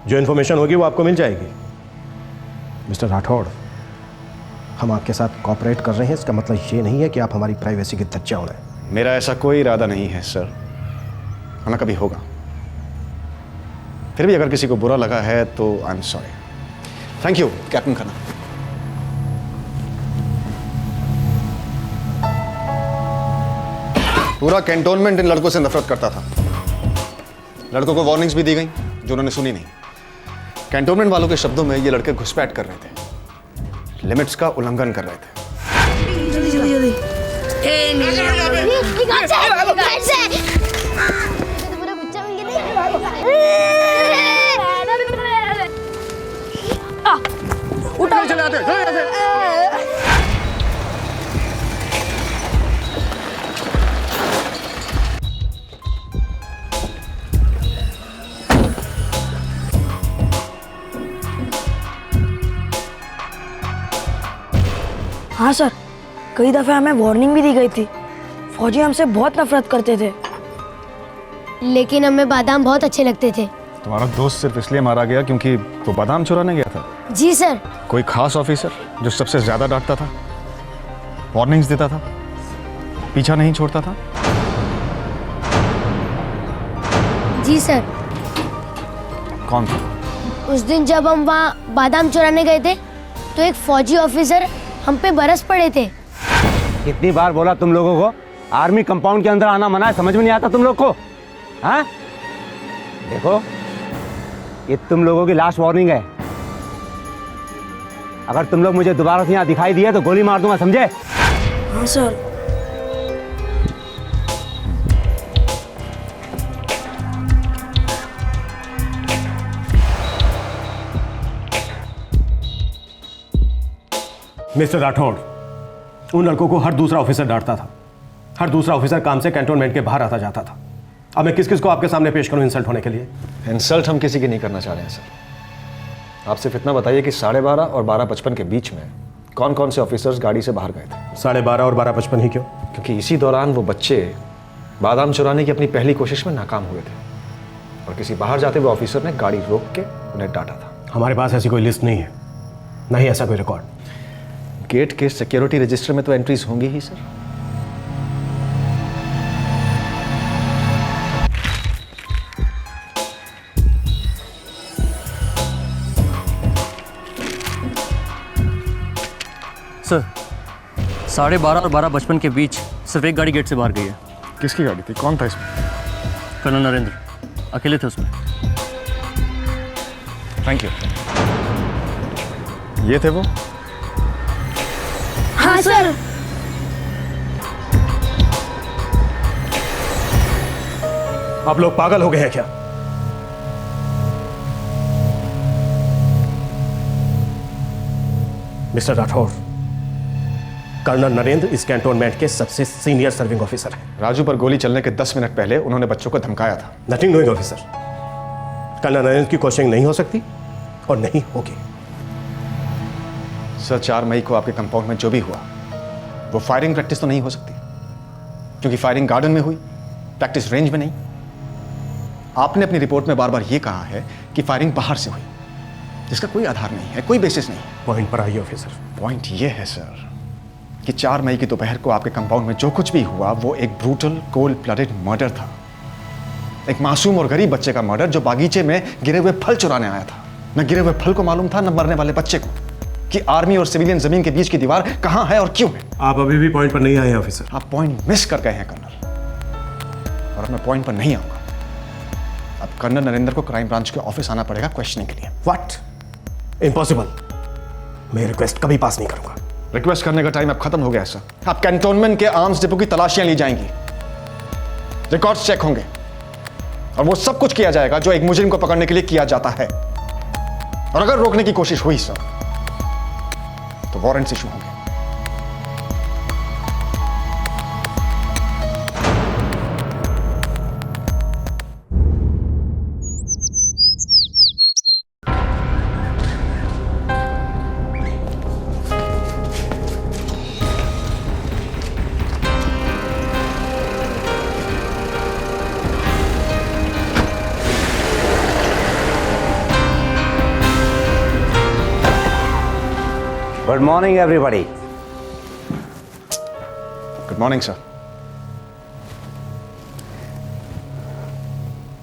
जो इन्फॉर्मेशन होगी वो आपको मिल जाएगी। मिस्टर राठौड़, हम आपके साथ कॉपरेट कर रहे हैं, इसका मतलब ये नहीं है कि आप हमारी प्राइवेसी की धज्जियां उड़ाएं। मेरा ऐसा कोई इरादा नहीं है सर, ना कभी होगा। फिर भी अगर किसी को बुरा लगा है तो I am sorry. Thank you captain Khanna. पूरा कैंटोनमेंट इन लड़कों से नफरत करता था। लड़कों को वार्निंग्स भी दी गई जो उन्होंने सुनी नहीं। कैंटोनमेंट वालों के शब्दों में ये लड़के घुसपैठ कर रहे थे, लिमिट्स का उल्लंघन कर रहे थे। जल्दी जल्दी जल्दी। उठाओ चले आते। हाँ सर, कई दफे हमें वार्निंग भी दी गई थी। फौजी हमसे बहुत नफरत करते थे। लेकिन हमें बादाम बहुत अच्छे लगते थे। तुम्हारा दोस्त सिर्फ इसलिए मारा गया क्योंकि वो बादाम चुराने गया था? जी सर। कोई खास ऑफिसर जो सबसे ज्यादा डांटता था, वार्निंग्स देता था, पीछा नहीं छोड़ता था? जी सर। कौन था? उस दिन जब हम वहाँ बादाम चुराने गए थे तो एक फौजी ऑफिसर हम पे बरस पड़े थे। कितनी बार बोला तुम लोगों को आर्मी कंपाउंड के अंदर आना मना है, समझ में नहीं आता तुम लोग को? हाँ, देखो ये तुम लोगों की लास्ट वार्निंग है। अगर तुम लोग मुझे दोबारा से यहाँ दिखाई दिए तो गोली मार दूंगा, समझे? हाँ सर। मिस्टर राठौड़, उन लड़कों को हर दूसरा ऑफिसर डांटता था। हर दूसरा ऑफिसर काम से कैंटोनमेंट के बाहर आता जाता था। अब मैं किस किस को आपके सामने पेश करूं इंसल्ट होने के लिए? इंसल्ट हम किसी की नहीं करना चाह रहे हैं सर। आप सिर्फ इतना बताइए कि 12:30 और 12:55 के बीच में कौन कौन से ऑफिसर्स गाड़ी से बाहर गए थे? 12:30 और 12:55 ही क्यों? क्योंकि इसी दौरान वो बच्चे बादाम चुराने की अपनी पहली कोशिश में नाकाम हुए थे और किसी बाहर जाते हुए ऑफिसर ने गाड़ी रोक के उन्हें डांटा था। हमारे पास ऐसी कोई लिस्ट नहीं है, नहीं ऐसा कोई रिकॉर्ड। गेट के सिक्योरिटी रजिस्टर में तो एंट्रीज होंगी ही सर। सर, 12:30 और 12:55 के बीच सिर्फ एक गाड़ी गेट से बाहर गई है। किसकी गाड़ी थी? कौन था इसमें? कर्नल नरेंद्र अकेले थे उसमें। Thank you. ये थे वो? हाँ सर। आप लोग पागल हो गए हैं क्या? मिस्टर राठौर, कर्नल नरेंद्र इस कैंटोनमेंट के सबसे सीनियर सर्विंग ऑफिसर हैं। राजू पर गोली चलने के 10 मिनट पहले उन्होंने बच्चों को धमकाया था। Nothing doing officer. Colonel Narendra की क्वेश्चनिंग नहीं हो सकती और नहीं होगी। सर 4 मई को आपके कंपाउंड में जो भी हुआ वो फायरिंग प्रैक्टिस तो नहीं हो सकती, क्योंकि फायरिंग गार्डन में हुई, प्रैक्टिस रेंज में नहीं। आपने अपनी रिपोर्ट में बार बार ये कहा है कि फायरिंग बाहर से हुई, जिसका कोई आधार नहीं है, कोई बेसिस नहीं। पॉइंट पर आइए ऑफिसर। पॉइंट ये है सर कि 4 मई की दोपहर को आपके कंपाउंड में जो कुछ भी हुआ वो एक ब्रूटल कोल्ड ब्लडेड मर्डर था। एक मासूम और गरीब बच्चे का मर्डर जो बागीचे में गिरे हुए फल चुराने आया था। न गिरे हुए फल को मालूम था, न मरने वाले बच्चे को, कि आर्मी और सिविलियन जमीन के बीच की दीवार कहां है और क्यों है। आप अभी भी पॉइंट पर नहीं आए ऑफिसर। आप पॉइंट मिस कर गए हैं कर्नल, और अब मैं पॉइंट पर नहीं आऊंगा। अब कर्नल नरेंद्र को क्राइम ब्रांच के ऑफिस आना पड़ेगा क्वेश्चनिंग के लिए। व्हाट? इम्पॉसिबल। मैं रिक्वेस्ट कभी पास नहीं करूंगा। रिक्वेस्ट करने का टाइम अब खत्म हो गया सर। अब कैंटोनमेंट के आर्म्स डिपो की तलाशियां ली जाएंगी, रिकॉर्ड्स चेक होंगे, और वो सब कुछ किया जाएगा जो एक मुजरिम को पकड़ने के लिए किया जाता है। और अगर रोकने की कोशिश हुई सर तो वारंट्स इशू होंगे। Good morning everybody. Good morning sir.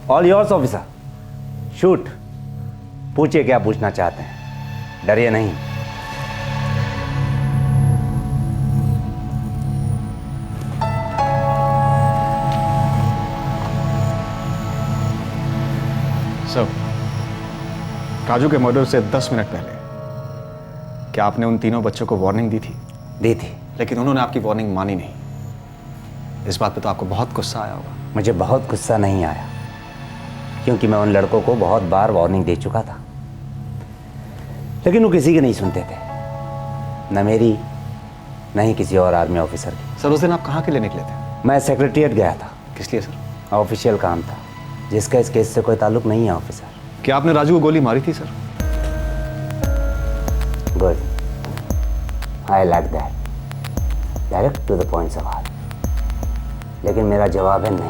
All yours officer, shoot. पूछिए क्या पूछना चाहते हैं, डरिए नहीं। सर, राजू के मर्डर से 10 मिनट पहले क्या आपने उन तीनों बच्चों को वार्निंग दी थी? दी थी, लेकिन उन्होंने आपकी वार्निंग मानी नहीं। इस बात पे तो आपको बहुत गुस्सा आया होगा। मुझे बहुत गुस्सा नहीं आया, क्योंकि मैं उन लड़कों को बहुत बार वार्निंग दे चुका था, लेकिन वो किसी की नहीं सुनते थे, न मेरी न ही किसी और आर्मी ऑफिसर की। सर, उस दिन आप कहाँ के लिए निकले थे? मैं सेक्रेटेरिएट गया था। किस लिए सर? ऑफिशियल काम था, जिसका इस केस से कोई ताल्लुक नहीं है ऑफिसर। क्या आपने राजू को गोली मारी थी sir? Good, I like that. Direct to the point सवाल। लेकिन मेरा जवाब है नहीं,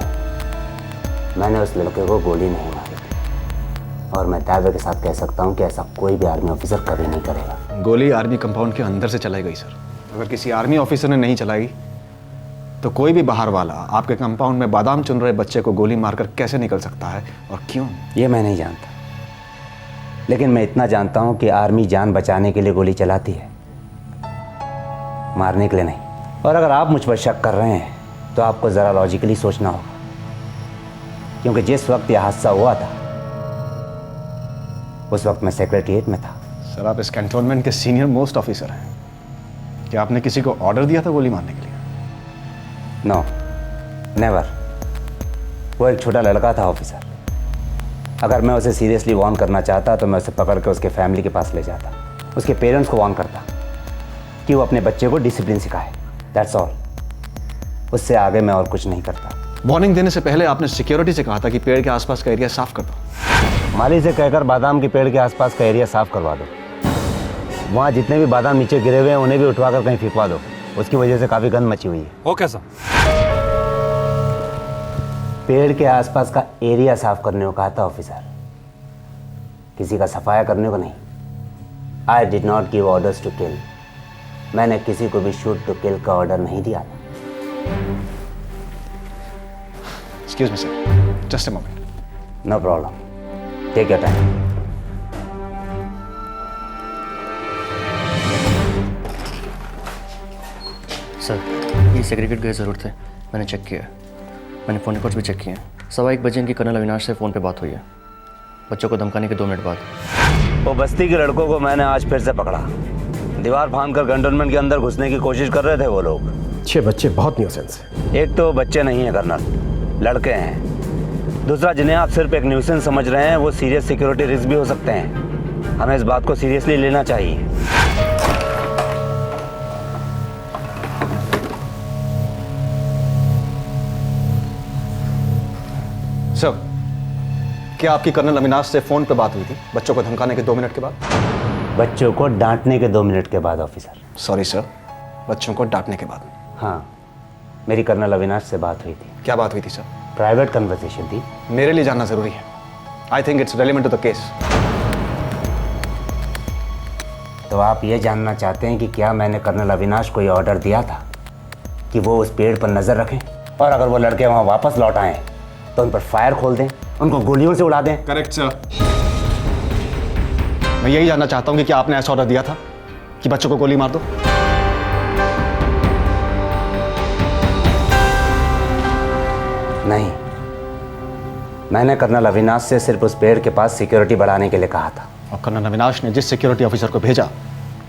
मैंने उस लड़के को गोली नहीं मारी थी, और मैं दावे के साथ कह सकता हूँ कि ऐसा कोई भी आर्मी ऑफिसर कभी नहीं करेगा। गोली आर्मी कंपाउंड के अंदर से चलाई गई सर। अगर किसी आर्मी ऑफिसर ने नहीं चलाई तो कोई भी बाहर वाला आपके कंपाउंड में बादाम चुन रहे बच्चे को गोली मारकर कैसे निकल सकता है और क्यों? ये मैं नहीं जानता, लेकिन मैं इतना जानता हूं कि आर्मी जान बचाने के लिए गोली चलाती है, मारने के लिए नहीं। और अगर आप मुझ पर शक कर रहे हैं तो आपको ज़रा लॉजिकली सोचना होगा, क्योंकि जिस वक्त यह हादसा हुआ था उस वक्त मैं सेक्रेटेरिएट में था। सर, आप इस कैंटोनमेंट के सीनियर मोस्ट ऑफिसर हैं। क्या आपने किसी को ऑर्डर दिया था गोली मारने के लिए? No, never. वो एक छोटा लड़का था ऑफिसर। अगर मैं उसे सीरियसली वार्न करना चाहता तो मैं उसे पकड़ के उसके फैमिली के पास ले जाता, उसके पेरेंट्स को वार्न करता कि वो अपने बच्चे को डिसिप्लिन सिखाए। That's all. उससे आगे मैं और कुछ नहीं करता। वार्निंग देने से पहले आपने सिक्योरिटी से कहा था कि पेड़ के आसपास का एरिया साफ कर दो। माली से कहकर बादाम के पेड़ के आसपास का एरिया साफ करवा दो। वहाँ जितने भी बादाम नीचे गिरे हुए हैं उन्हें भी उठवाकर कहीं फेंकवा दो। उसकी वजह से काफ़ी गंद मची हुई है। Okay sir. पेड़ के आसपास का एरिया साफ करने को कहा था ऑफिसर, किसी का सफाया करने को नहीं। I did not give orders to kill. मैंने किसी को भी शूट टू किल का ऑर्डर नहीं दिया था। Excuse me sir, just a moment. No problem, take your time. Sir, ये सेक्रेटरीट गए ज़रूर थे, मैंने चेक किया है। मैंने फ़ोन रिकॉर्ड्स भी चेक किए हैं। 1:15 बजे इनकी कर्नल अविनाश से फ़ोन पे बात हुई है, बच्चों को धमकाने के 2 मिनट बाद। वो बस्ती के लड़कों को मैंने आज फिर से पकड़ा। दीवार फांदकर कैंटोनमेंट के अंदर घुसने की कोशिश कर रहे थे वो लोग। 6 बच्चे बहुत न्यूसेंस हैं। एक तो बच्चे नहीं है कर्नल, लड़के हैं। दूसरा, जिन्हें आप सिर्फ एक न्यूसेंस समझ रहे हैं वो सीरियस सिक्योरिटी रिस्क भी हो सकते हैं। हमें इस बात को सीरियसली लेना चाहिए। सर, क्या आपकी कर्नल अविनाश से फोन पे बात हुई थी बच्चों को धमकाने के 2 मिनट के बाद? बच्चों को डांटने के 2 मिनट के बाद ऑफिसर। सॉरी सर, बच्चों को डांटने के बाद। हाँ, मेरी कर्नल अविनाश से बात हुई थी। क्या बात हुई थी सर? प्राइवेट कन्वर्सेशन थी। मेरे लिए जानना जरूरी है। I think it's relevant to the case. तो आप ये जानना चाहते हैं कि क्या मैंने कर्नल अविनाश को ये ऑर्डर दिया था कि वो उस पेड़ पर नजर रखें और अगर वो लड़के वहाँ वापस लौट आए तो उन पर फायर खोल दें, उनको गोलियों से उड़ा दें? Correct sir. मैं यही जानना चाहता हूँ कि क्या आपने ऐसा ऑर्डर दिया था कि बच्चों को गोली मार दो? नहीं, मैंने कर्नल अविनाश से सिर्फ उस पेड़ के पास सिक्योरिटी बढ़ाने के लिए कहा था। और कर्नल अविनाश ने जिस सिक्योरिटी ऑफिसर को भेजा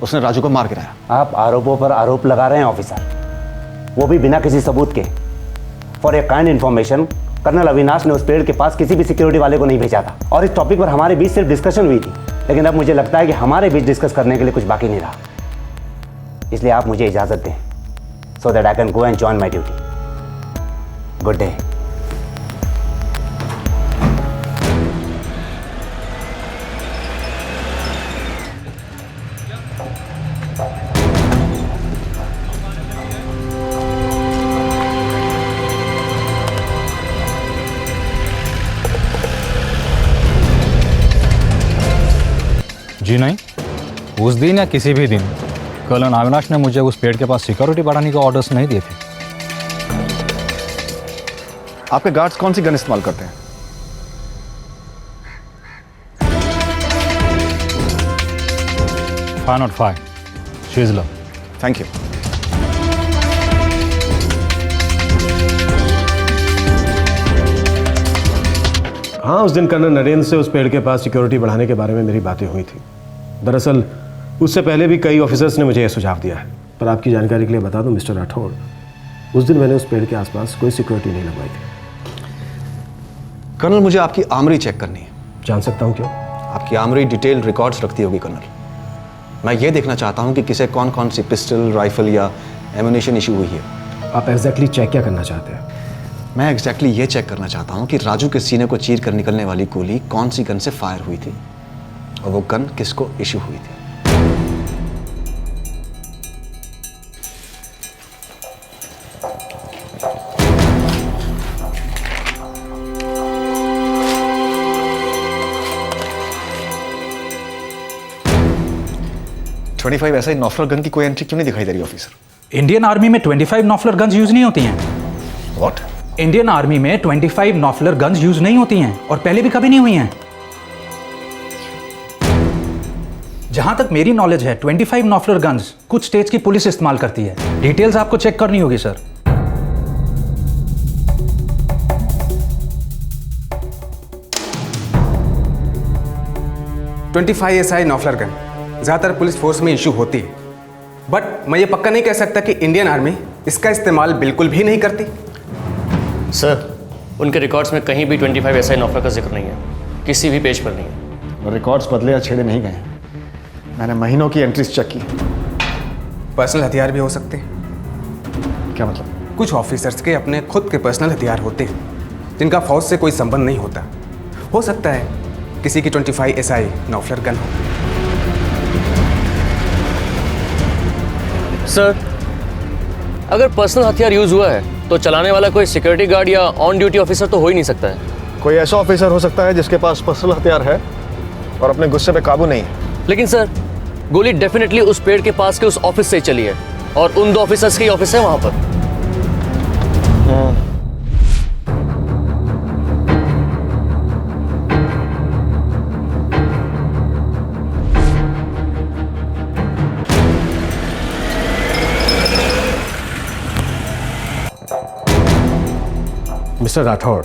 उसने राजू को मार गिराया। आप आरोपों पर आरोप लगा रहे हैं ऑफिसर, वो भी बिना किसी सबूत के। For a kind information, colonel Avinash ने उस पेड़ के पास किसी भी सिक्योरिटी वाले को नहीं भेजा था और इस टॉपिक पर हमारे बीच सिर्फ डिस्कशन हुई थी। लेकिन अब मुझे लगता है कि हमारे बीच डिस्कस करने के लिए कुछ बाकी नहीं रहा, इसलिए आप मुझे इजाजत दें so that I can go and join my duty. Good day. जी नहीं, उस दिन या किसी भी दिन कर्नल अविनाश ने मुझे उस पेड़ के पास सिक्योरिटी बढ़ाने के ऑर्डर्स नहीं दिए थे। आपके गार्ड्स कौन सी गन इस्तेमाल करते हैं? फाइव नॉट फाइव शीजलर। Thank you. हाँ, उस दिन कर्नल नरेंद्र से उस पेड़ के पास सिक्योरिटी बढ़ाने के बारे में मेरी बातें हुई थी। दरअसल उससे पहले भी कई ऑफिसर्स ने मुझे यह सुझाव दिया है, पर आपकी जानकारी के लिए बता दूं मिस्टर राठौड़, उस दिन मैंने उस पेड़ के आसपास कोई सिक्योरिटी नहीं लगवाई थी। कर्नल, मुझे आपकी आर्मरी चेक करनी है। जान सकता हूँ क्यों? आपकी आर्मरी डिटेल रिकॉर्ड्स रखती होगी कर्नल। मैं ये देखना चाहता हूँ कि किसे कौन कौन सी पिस्टल, राइफल या एम्यूनिशन इशू हुई है। आप एग्जैक्टली चेक क्या करना चाहते हैं? मैं एग्जैक्टली ये चेक करना चाहता हूँ कि राजू के सीने को चीर कर निकलने वाली गोली कौन सी गन से फायर हुई थी और वो गन किसको इशू हुई थी। ऐसा ही नॉफलर गन की कोई एंट्री क्यों नहीं दिखाई दे रही ऑफिसर? इंडियन आर्मी में 25 नॉफलर गन्स यूज नहीं होती हैं। What? इंडियन आर्मी में 25 नॉफलर गन्स यूज नहीं होती हैं और पहले भी कभी नहीं हुई हैं। जहां तक मेरी नॉलेज है 25 नॉफलर गन्स कुछ स्टेट्स की पुलिस इस्तेमाल करती है। डिटेल्स आपको चेक करनी होगी सर। SI नॉफलर गन ज़्यादातर पुलिस फोर्स में इशू होती है, बट मैं ये पक्का नहीं कह सकता कि इंडियन आर्मी इसका इस्तेमाल बिल्कुल भी नहीं करती। सर, उनके रिकॉर्ड्स में कहीं भी 25 SI नॉफलर का जिक्र नहीं है, किसी भी पेज पर नहीं है। रिकॉर्ड्स बदले या छेड़े नहीं गए। मैंने महीनों की एंट्रीज चेक की। पर्सनल हथियार भी हो सकते हैं। क्या मतलब? कुछ ऑफिसर्स के अपने खुद के पर्सनल हथियार होते हैं जिनका फौज से कोई संबंध नहीं होता। हो सकता है किसी की 25 SI नॉफलर गन हो। सर, अगर पर्सनल हथियार यूज हुआ है तो चलाने वाला कोई सिक्योरिटी गार्ड या ऑन ड्यूटी ऑफिसर तो हो ही नहीं सकता है। कोई ऐसा ऑफिसर हो सकता है जिसके पास पर्सनल हथियार है और अपने गुस्से पे काबू नहीं है। लेकिन सर, गोली डेफिनेटली उस पेड़ के पास के उस ऑफिस से ही चली है और उन 2 ऑफिसर्स की ऑफिस है वहां पर। मिस्टर राठौड़,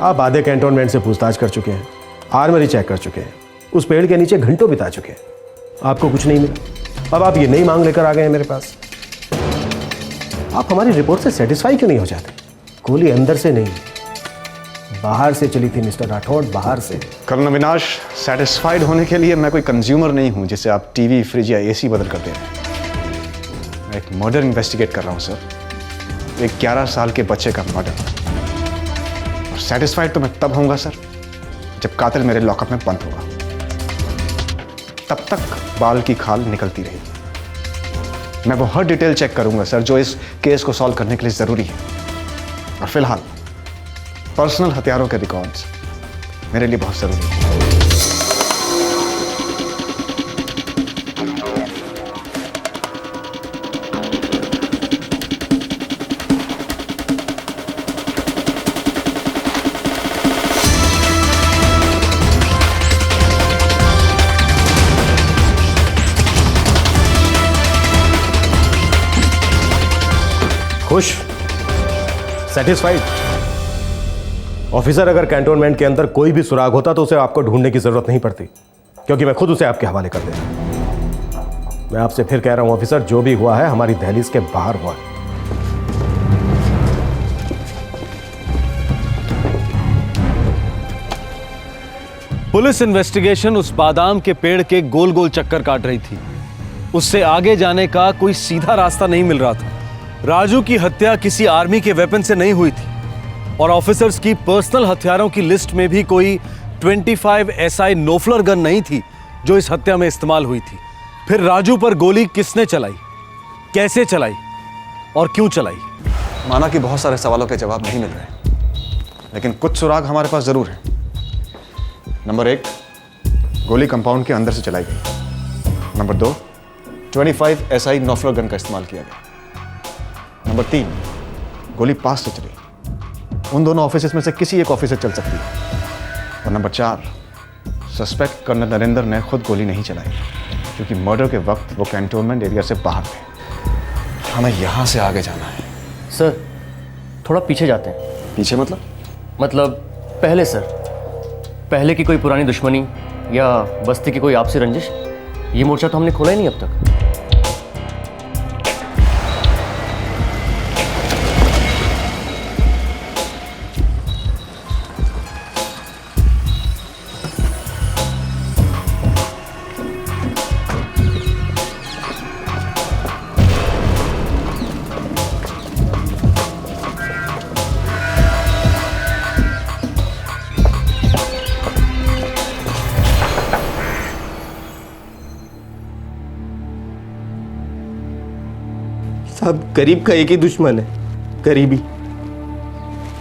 आप आधे कैंटोनमेंट से पूछताछ कर चुके हैं, आर्मरी चेक कर चुके हैं, उस पेड़ के नीचे घंटों बिता चुके हैं, आपको कुछ नहीं मिला। अब आप ये नई मांग लेकर आ गए हैं मेरे पास। आप हमारी रिपोर्ट से सेटिस्फाई क्यों नहीं हो जाते? गोली अंदर से नहीं, बाहर से चली थी मिस्टर राठौड़, बाहर से। कर्नल अविनाश, सेटिस्फाइड होने के लिए मैं कोई कंज्यूमर नहीं हूं जिसे आप टीवी, फ्रिज या एसी बदल कर दे रहे हैं। मैं एक मर्डर इन्वेस्टिगेट कर रहा हूं सर। एक 11 साल के बच्चे का मर्डर। और सेटिस्फाइड तो मैं तब होऊंगा सर जब कातिल मेरे लॉकअप में बंद होगा। तब तक बाल की खाल निकलती रहेगी। मैं वो हर डिटेल चेक करूंगा सर जो इस केस को सॉल्व करने के लिए जरूरी है। और फिलहाल पर्सनल हथियारों के रिकॉर्ड्स मेरे लिए बहुत जरूरी है। खुश? सेटिस्फाइड? ऑफिसर, अगर कैंटोनमेंट के अंदर कोई भी सुराग होता तो उसे आपको ढूंढने की जरूरत नहीं पड़ती, क्योंकि मैं खुद उसे आपके हवाले कर देता। मैं आपसे फिर कह रहा हूं ऑफिसर, जो भी हुआ है हमारी दहलीज के बाहर हुआ है। पुलिस इन्वेस्टिगेशन उस बादाम के पेड़ के गोल गोल चक्कर काट रही थी। उससे आगे जाने का कोई सीधा रास्ता नहीं मिल रहा था। राजू की हत्या किसी आर्मी के वेपन से नहीं हुई थी और ऑफिसर्स की पर्सनल हथियारों की लिस्ट में भी कोई 25 SI नोफलर गन नहीं थी जो इस हत्या में इस्तेमाल हुई थी। फिर राजू पर गोली किसने चलाई, कैसे चलाई और क्यों चलाई? माना कि बहुत सारे सवालों के जवाब नहीं मिल रहे, लेकिन कुछ सुराग हमारे पास जरूर है। नंबर 1, गोली कंपाउंड के अंदर से चलाई गई। नंबर 2, 25 SI नोफलर गन का इस्तेमाल किया गया। नंबर 3, गोली पास से चली। उन दोनों ऑफिसर्स में से किसी एक ऑफिस से चल सकती है। और नंबर 4, सस्पेक्ट कर्नल नरेंद्र ने खुद गोली नहीं चलाई, क्योंकि मर्डर के वक्त वो कैंटोनमेंट एरिया से बाहर थे। हमें यहाँ से आगे जाना है। सर थोड़ा पीछे जाते हैं। पीछे मतलब पहले सर, पहले की कोई पुरानी दुश्मनी या बस्ती की कोई आपसी रंजिश, ये मोर्चा तो हमने खोला ही नहीं अब तक। साहब गरीब का एक ही दुश्मन है, गरीबी।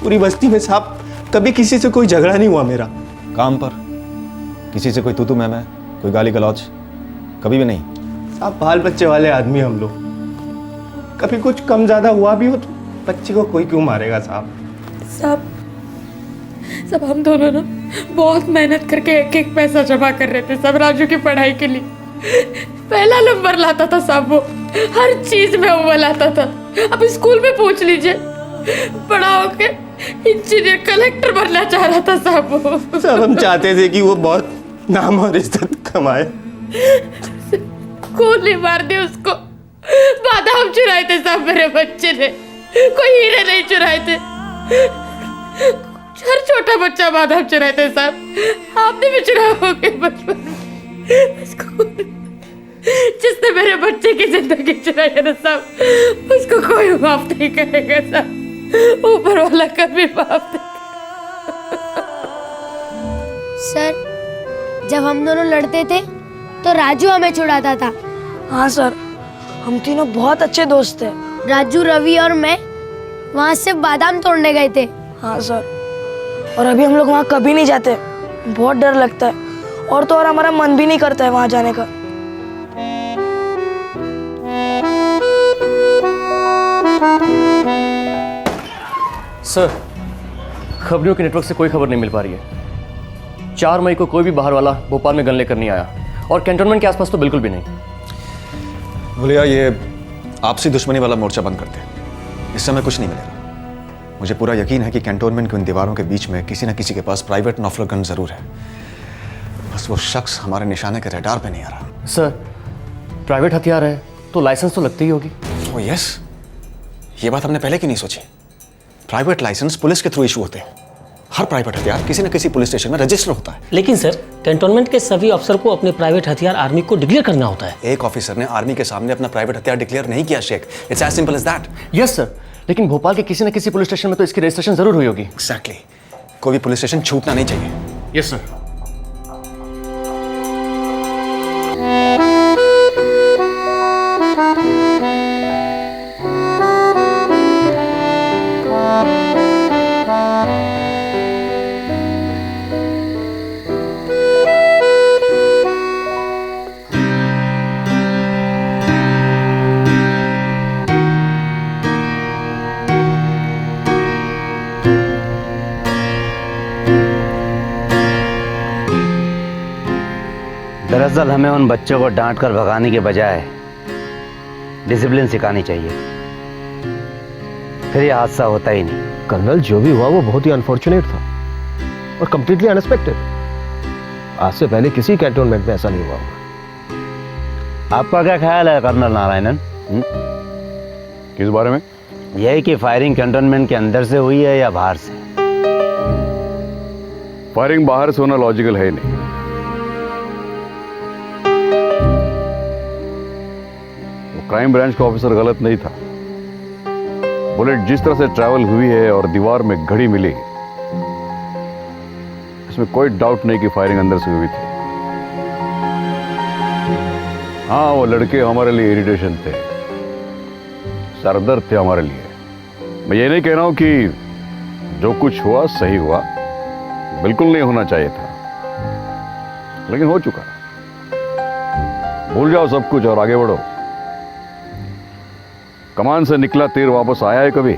पूरी बस्ती में साहब कभी किसी से कोई झगड़ा नहीं हुआ मेरा। काम पर किसी से कोई तू मैं, कोई गाली गलौज कभी भी नहीं। साहब बाल बच्चे वाले आदमी हम लोग, कभी कुछ कम ज्यादा हुआ भी हो तो बच्चे को कोई क्यों मारेगा साहब? सब हम दोनों ना बहुत मेहनत करके एक एक पैसा जमा कर रहे थे सब राजू की पढ़ाई के लिए। पहला नंबर लाता था साहब, वो हर चीज में अव्वल आता था। अब स्कूल में पूछ लीजिए, बड़ा होके इंजीनियर कलेक्टर बनना चाह रहा था साहब वो। सब हम चाहते थे कि वो बहुत नाम और इज्जत कमाए। गोली मार दी उसको। बादाम चुराए थे साहब मेरे बच्चे ने, कोई हीरे नहीं चुराए थे। हर छोटा बच्चा बादाम चुराए थे साहब। आपने भी चुराया होंगे बचपन में। जिसने मेरे बच्चे की जिंदगी चुराई है ना साहब, उसको कोई माफ नहीं करेगा साहब। ऊपर वाला कभी माफ नहीं। सर जब हम दोनों लड़ते थे तो राजू हमें छुड़ाता था। हाँ सर, हम तीनों बहुत अच्छे दोस्त थे। राजू, रवि और मैं वहाँ से बादाम तोड़ने गए थे। हाँ सर, और अभी हम लोग वहाँ कभी नहीं जाते, बहुत डर लगता है। और तो और हमारा मन भी नहीं करता है वहाँ जाने का। सर खबरियों के नेटवर्क से कोई खबर नहीं मिल पा रही है। 4 मई को कोई भी बाहर वाला भोपाल में गन लेकर नहीं आया और कैंटोनमेंट के आसपास तो बिल्कुल भी नहीं। बोलिया, ये आपसी दुश्मनी वाला मोर्चा बंद करते हैं, इस समय कुछ नहीं मिलेगा। मुझे पूरा यकीन है कि कैंटोनमेंट की उन दीवारों के बीच में किसी न किसी के पास प्राइवेट नॉफलर गन जरूर है, बस वो शख्स हमारे निशाने के रडार पे नहीं आ रहा। सर प्राइवेट हथियार है तो लाइसेंस तो लगती ही होगी। ओह यस, ये बात हमने पहले क्यों नहीं सोची। प्राइवेट लाइसेंस पुलिस के थ्रू इशू होते हैं। हर प्राइवेट हथियार किसी न किसी पुलिस स्टेशन में रजिस्टर होता है। लेकिन सर कैंटोनमेंट के सभी अफसर को अपने प्राइवेट हथियार आर्मी को डिक्लेयर करना होता है। एक ऑफिसर ने आर्मी के सामने अपना प्राइवेट हथियार डिक्लेयर नहीं किया Sheikh. It's as simple as that. Yes sir, लेकिन भोपाल के किसी न किसी पुलिस स्टेशन में तो इसकी रजिस्ट्रेशन जरूर हुई होगी। एग्जैक्टली। कोई भी पुलिस स्टेशन छूटना नहीं चाहिए। Yes sir. दरअसल हमें उन बच्चों को डांट कर भगाने के बजाय डिसिप्लिन सिखानी चाहिए, फिर ये हादसा होता ही नहीं। कर्नल, जो भी हुआ वो बहुत ही अनफॉर्चुनेट था और कंप्लीटली अनएक्सपेक्टेड। आज से पहले किसी कैंटोनमेंट में ऐसा नहीं हुआ होगा। आपका क्या ख्याल है कर्नल नारायणन? किस बारे में? यही कि फायरिंग कैंटोनमेंट के अंदर से हुई है या बाहर से? फायरिंग बाहर से होना लॉजिकल है ही नहीं। क्राइम ब्रांच का ऑफिसर गलत नहीं था। बुलेट जिस तरह से ट्रैवल हुई है और दीवार में घड़ी मिली, इसमें कोई डाउट नहीं कि फायरिंग अंदर से हुई थी। हाँ, वो लड़के हमारे लिए इरिटेशन थे, सरदर्द थे हमारे लिए। मैं ये नहीं कह रहा हूं कि जो कुछ हुआ सही हुआ, बिल्कुल नहीं होना चाहिए था, लेकिन हो चुका। भूल जाओ सब कुछ और आगे बढ़ो। कमान से निकला तीर वापस आया है कभी?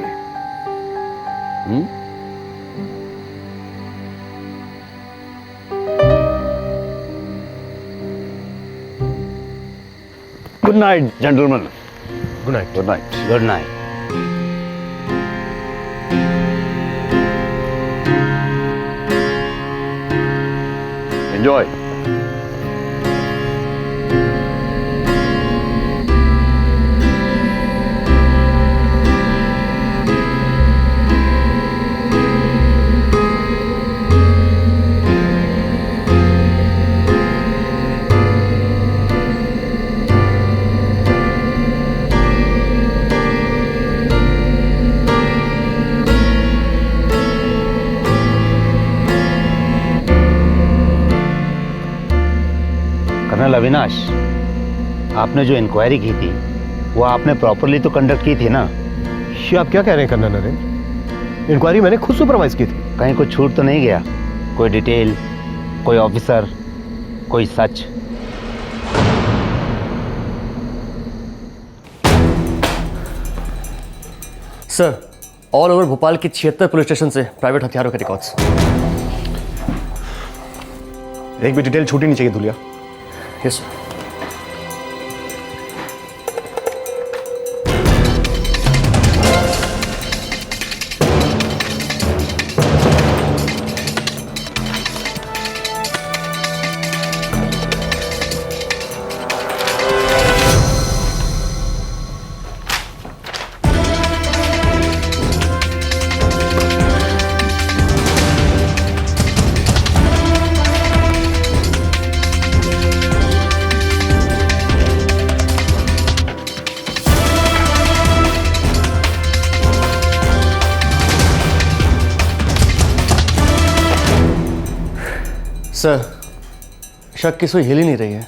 Good night gentleman. Good night. Good night. Good night. Enjoy. Colonel Avinash, आपने जो इंक्वायरी की थी वो आपने प्रॉपरली तो कंडक्ट की थी ना? ये आप क्या कह रहे हैं कर्नल नरेंद्र? इंक्वायरी मैंने खुद सुपरवाइज की थी। कहीं कुछ छूट तो नहीं गया? कोई डिटेल, कोई ऑफिसर, कोई सच? सर, ऑल ओवर भोपाल की 76 पुलिस स्टेशन से प्राइवेट हथियारों के रिकॉर्ड्स। एक भी डिटेल छूटी नहीं चाहिए धुलिया। Yes sir. सर, शक की सुई हिल ही नहीं रही है।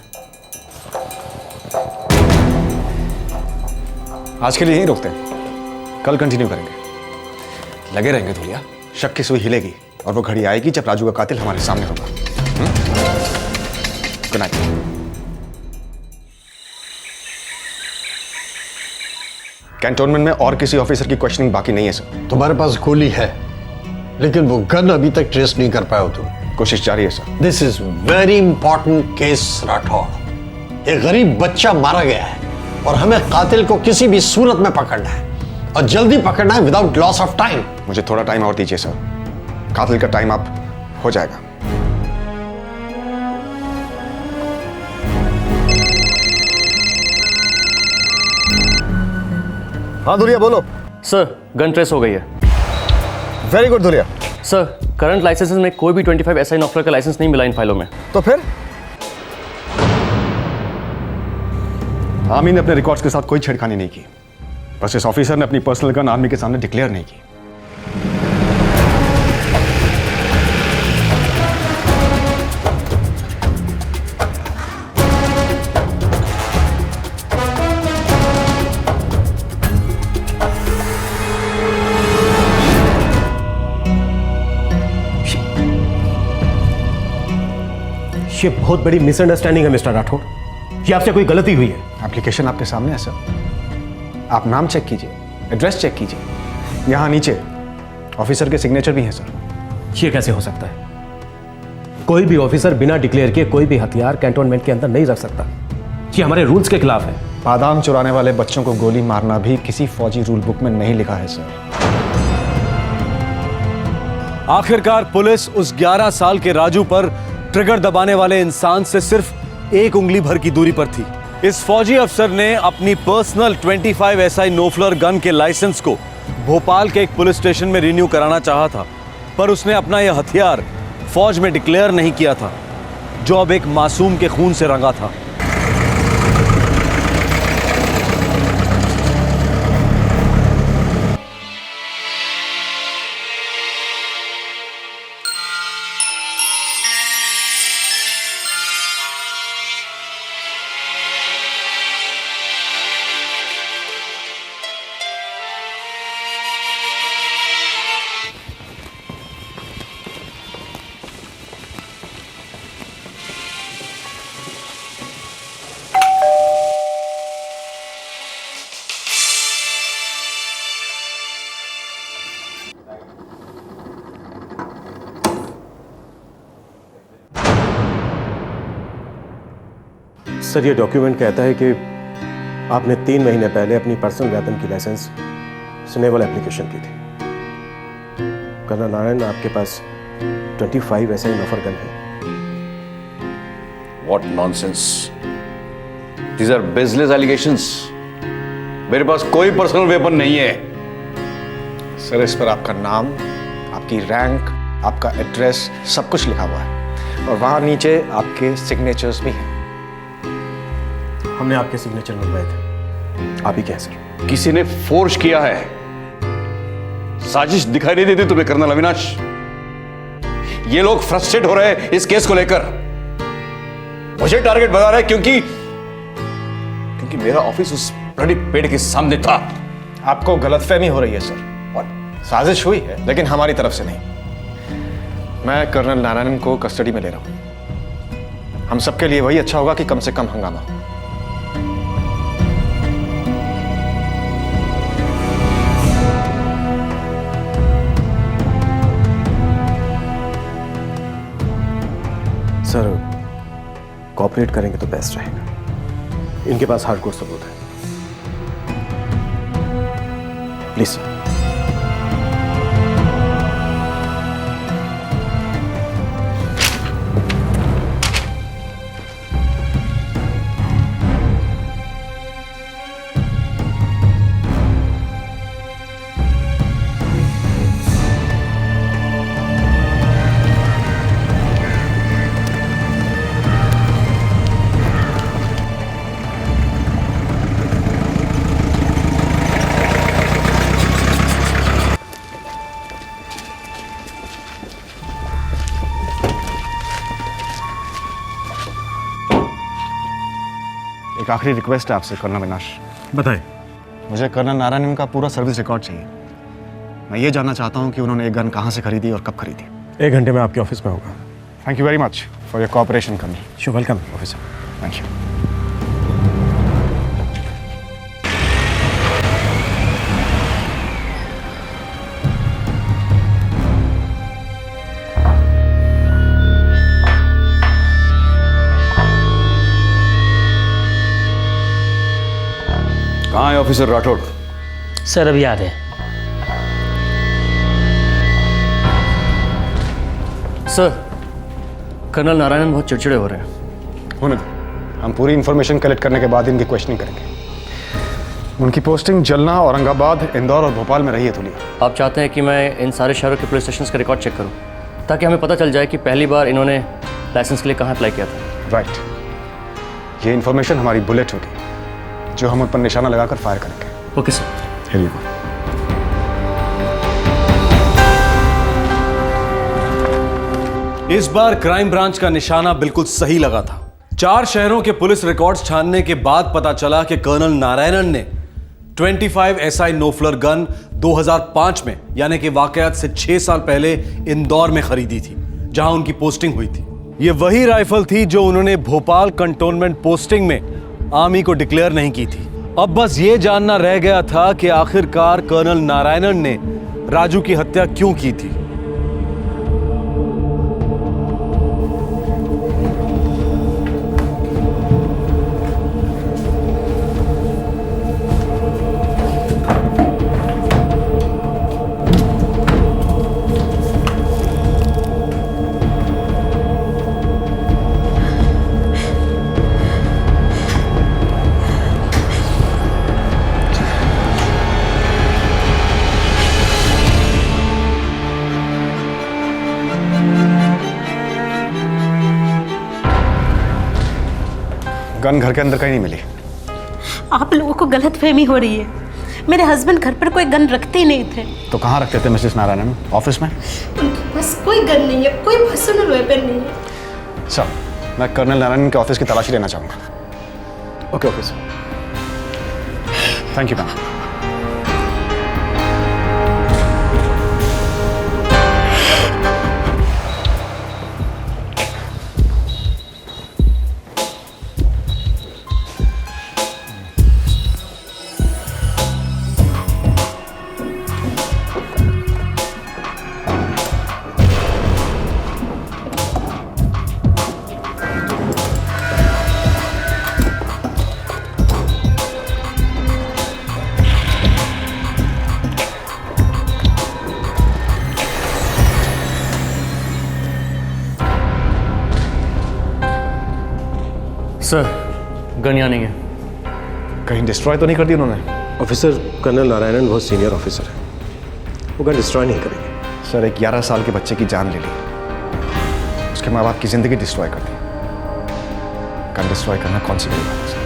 आज के लिए यहीं रोकते हैं, कल कंटिन्यू करेंगे। लगे रहेंगे धुलिया, शक की सुई हिलेगी और वो घड़ी आएगी जब राजू का कातिल हमारे सामने होगा। Good night. कैंटोनमेंट में और किसी ऑफिसर की क्वेश्चनिंग बाकी नहीं है सर। तुम्हारे पास गोली है, लेकिन वो गन अभी तक ट्रेस नहीं कर पाए हो तुम। कोशिश जारी है sir. This is very important case Rathore. एक गरीब बच्चा मारा गया है और हमें कातिल को किसी भी सूरत में पकड़ना है और जल्दी पकड़ना है विदाउट लॉस ऑफ टाइम। मुझे थोड़ा टाइम और दीजिए सर, कातिल का टाइम आप हो जाएगा। हाँ धुलिया बोलो। सर, गन ट्रेस हो गई है। Very good Dhulia. Sir, current licence में कोई भी 25 SI नॉफलर का लाइसेंस नहीं मिला इन फाइलों में। तो फिर आर्मी ने अपने रिकॉर्ड्स के साथ कोई छेड़खानी नहीं की, बस इस ऑफिसर ने अपनी पर्सनल गन आर्मी के सामने डिक्लेयर नहीं की। ये बहुत बड़ी मिसअंडरस्टैंडिंग है मिस्टर राठौड़। ये आपसे कोई गलती हुई है। एप्लीकेशन आपके सामने है सर, आप नाम चेक कीजिए, एड्रेस चेक कीजिए, यहाँ नीचे ऑफिसर के सिग्नेचर भी हैं सर। ये कैसे हो सकता है? कोई भी ऑफिसर बिना डिक्लेयर किए कोई भी हथियार कैंटोनमेंट के अंदर नहीं रख सकता। ये हमारे रूल्स के खिलाफ है। बादाम चुराने वाले बच्चों को गोली मारना भी किसी फौजी रूल बुक में नहीं लिखा है सर। आखिरकार पुलिस उस 11 साल के राजू पर ट्रिगर दबाने वाले इंसान से सिर्फ 1 उंगली भर की दूरी पर थी। इस फौजी अफसर ने अपनी पर्सनल 25 SI नोफ्लर गन के लाइसेंस को भोपाल के एक पुलिस स्टेशन में रिन्यू कराना चाहा था, पर उसने अपना यह हथियार फौज में डिक्लेयर नहीं किया था, जो अब एक मासूम के खून से रंगा था। सर, ये डॉक्यूमेंट कहता है कि आपने 3 महीने पहले अपनी पर्सनल वेपन की लाइसेंस सुनेबल एप्लीकेशन की थी। कर्नल नारायण, आपके पास 25 SI नोफ्लर गन है। What nonsense! These are baseless allegations. मेरे पास कोई पर्सनल वेपन नहीं है। सर, इस पर आपका नाम, आपकी रैंक, आपका एड्रेस सब कुछ लिखा हुआ है और वहां नीचे आपके सिग्नेचर्स भी हैं। हमने आपके सिग्नेचर मंगवाए थे। आप ही क्या सर? किसी ने फोर्स किया है। साजिश दिखाई नहीं देती तुम्हें कर्नल अविनाश? ये लोग फ्रस्ट्रेट हो रहे हैं इस केस को लेकर, मुझे टारगेट बना रहे हैं क्योंकि मेरा ऑफिस उस बड़ी पेड़ के सामने था। आपको गलतफहमी हो रही है सर। और साजिश हुई है, लेकिन हमारी तरफ से नहीं। मैं कर्नल नारायण को कस्टडी में ले रहा हूं। हम सबके लिए वही अच्छा होगा कि कम से कम हंगामा हो। सर, कोऑपरेट करेंगे तो बेस्ट रहेगा। इनके पास हार्डकोर सबूत है। Please sir. एक आखिरी रिक्वेस्ट है आपसे कर्नल अविनाश। बताएं। मुझे कर्नल नारायण का पूरा सर्विस रिकॉर्ड चाहिए। मैं ये जानना चाहता हूँ कि उन्होंने एक गन कहाँ से खरीदी और कब खरीदी। 1 घंटे में आपके ऑफिस में होगा। Thank you very much for your cooperation colonel. You welcome officer. Thank you. कहाँ है ऑफिसर राठौड़? सर, अभी आ रहे हैं। सर, कर्नल नारायण बहुत चिड़चिड़े हो रहे हैं। होने दो, हम पूरी इंफॉर्मेशन कलेक्ट करने के बाद इनकी क्वेश्चनिंग करेंगे। उनकी पोस्टिंग जलना, औरंगाबाद, इंदौर और भोपाल में रही है धुलिया। आप चाहते हैं कि मैं इन सारे शहरों के पुलिस स्टेशन का रिकॉर्ड चेक करूं, ताकि हमें पता चल जाए कि पहली बार इन्होंने लाइसेंस के लिए कहाँ अप्लाई किया था। राइट। ये इंफॉर्मेशन हमारी बुलेट होगी, जो हम उन पर निशाना लगाकर फायर करेंगे। Okay sir. Here you go. इस बार क्राइम ब्रांच का निशाना बिल्कुल सही लगा था। 4 शहरों के पुलिस रिकॉर्ड्स छानने के बाद पता चला कि कर्नल नारायणन ने 25 SI नोफ्लर गन 2005 में, यानी कि वाकयात से 6 साल पहले इंदौर में खरीदी थी, जहां उनकी पोस्टिंग हुई थी। ये वही राइफल थी जो उन्होंने भोपाल कंटोनमेंट पोस्टिंग में आर्मी को डिक्लेयर नहीं की थी। अब बस ये जानना रह गया था कि आखिरकार कर्नल नारायणन ने राजू की हत्या क्यों की थी। गन घर के अंदर कहीं नहीं मिली। आप लोगों को गलतफहमी हो रही है। मेरे हस्बैंड घर पर कोई गन रखते ही नहीं थे। तो कहाँ रखते थे मिसेस नारायणन? ऑफिस में? बस कोई गन नहीं है, कोई पर्सनल वेपन नहीं है। सर, मैं कर्नल नारायणन के ऑफिस की तलाशी लेना चाहूंगा। Okay okay sir, thank you ma'am. Sir, gun यहाँ नहीं है। कहीं डिस्ट्रॉय तो नहीं कर दी उन्होंने? ऑफिसर, कर्नल नारायणन बहुत सीनियर ऑफिसर है, वो गन डिस्ट्रॉय नहीं करेंगे। सर, एक 11 साल के बच्चे की जान ले ली, उसके माँ बाप की जिंदगी डिस्ट्रॉय कर दी। गन डिस्ट्रॉय करना कौन सी बड़ी बात है सर?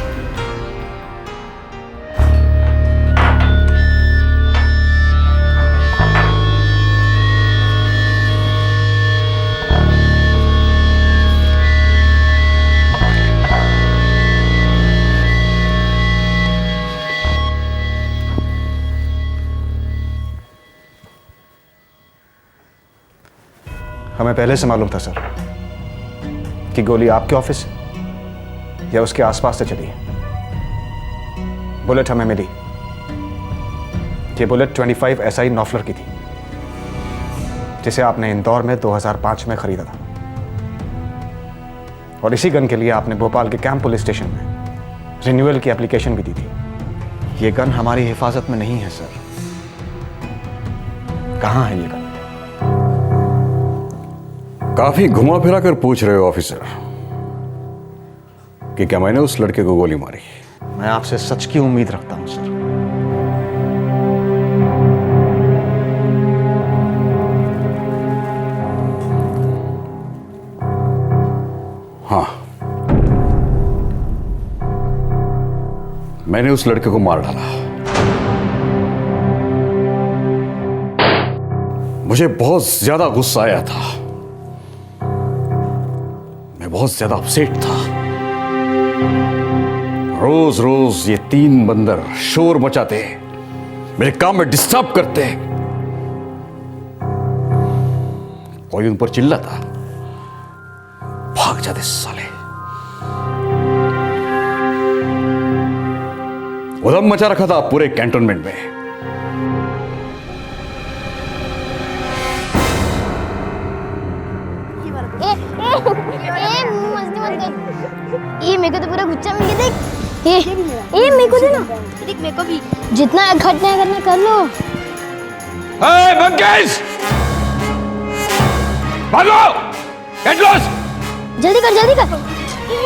हमें पहले से मालूम था सर कि गोली आपके ऑफिस से या उसके आसपास से चली है। बुलेट हमें मिली, ये बुलेट 25 SI नॉफलर की थी, जिसे आपने इंदौर में 2005 में खरीदा था। और इसी गन के लिए आपने भोपाल के कैंप पुलिस स्टेशन में रिन्यूअल की एप्लीकेशन भी दी थी। ये गन हमारी हिफाजत में नहीं है सर। कहां है ये गन? काफी घुमा फिरा कर पूछ रहे हो ऑफिसर कि क्या मैंने उस लड़के को गोली मारी? मैं आपसे सच की उम्मीद रखता हूं सर। हाँ, मैंने उस लड़के को मार डाला। मुझे बहुत ज्यादा गुस्सा आया था, मैं बहुत ज्यादा अपसेट था। रोज रोज ये 3 बंदर शोर मचाते, मेरे काम में डिस्टर्ब करते। कोई उन पर चिल्लाता, भाग जाते साले। उधम मचा रखा था पूरे कैंटोनमेंट में। ये मेरे को तो पूरा गुच्छा मिल गया। देख ये मेरे को देना। देख मेरे को भी। जितना इकट्ठा करना कर लो। मंकेश, भागो, गेट लॉस। जल्दी कर जल्दी कर।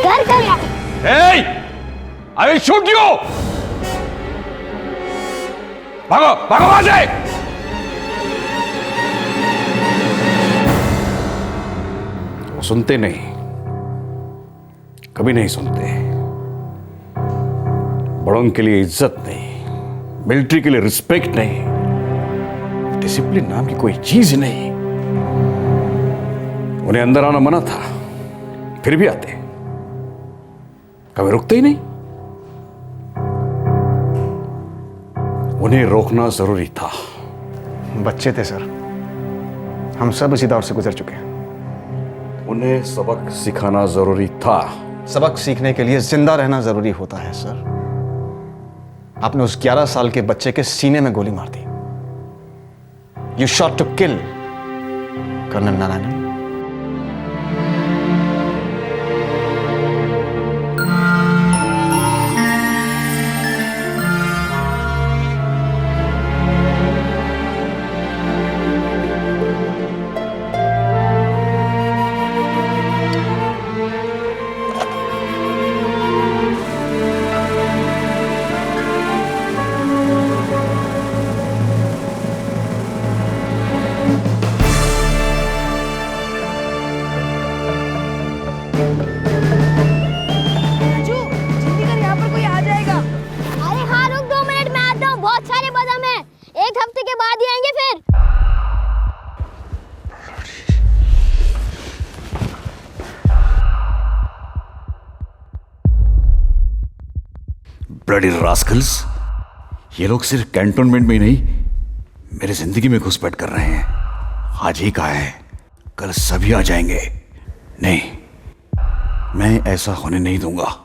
कर कर। Hey, I will shoot you. भागो भागो वहां से। वो सुनते नहीं, कभी नहीं सुनते। बड़ों के लिए इज्जत नहीं, मिलिट्री के लिए रिस्पेक्ट नहीं, डिसिप्लिन नाम की कोई चीज नहीं। उन्हें अंदर आना मना था, फिर भी आते, कभी रुकते ही नहीं। उन्हें रोकना जरूरी था। बच्चे थे सर, हम सब इसी दौर से गुजर चुके हैं। उन्हें सबक सिखाना जरूरी था। सबक सीखने के लिए जिंदा रहना जरूरी होता है सर। आपने उस 11 साल के बच्चे के सीने में गोली मार दी। You shot to kill colonel Narayan. Bloody rascals, ये लोग सिर्फ कैंटोनमेंट में ही नहीं, मेरी जिंदगी में घुसपैठ कर रहे हैं। आज ही कहा है, कल सभी आ जाएंगे। नहीं, मैं ऐसा होने नहीं दूंगा।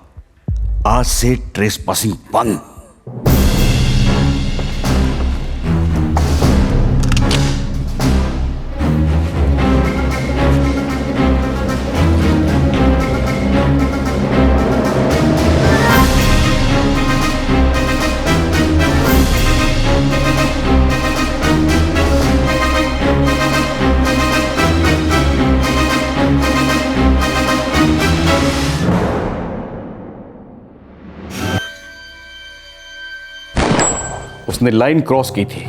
आज से ट्रेस पासिंग बंद। उसने लाइन क्रॉस की थी।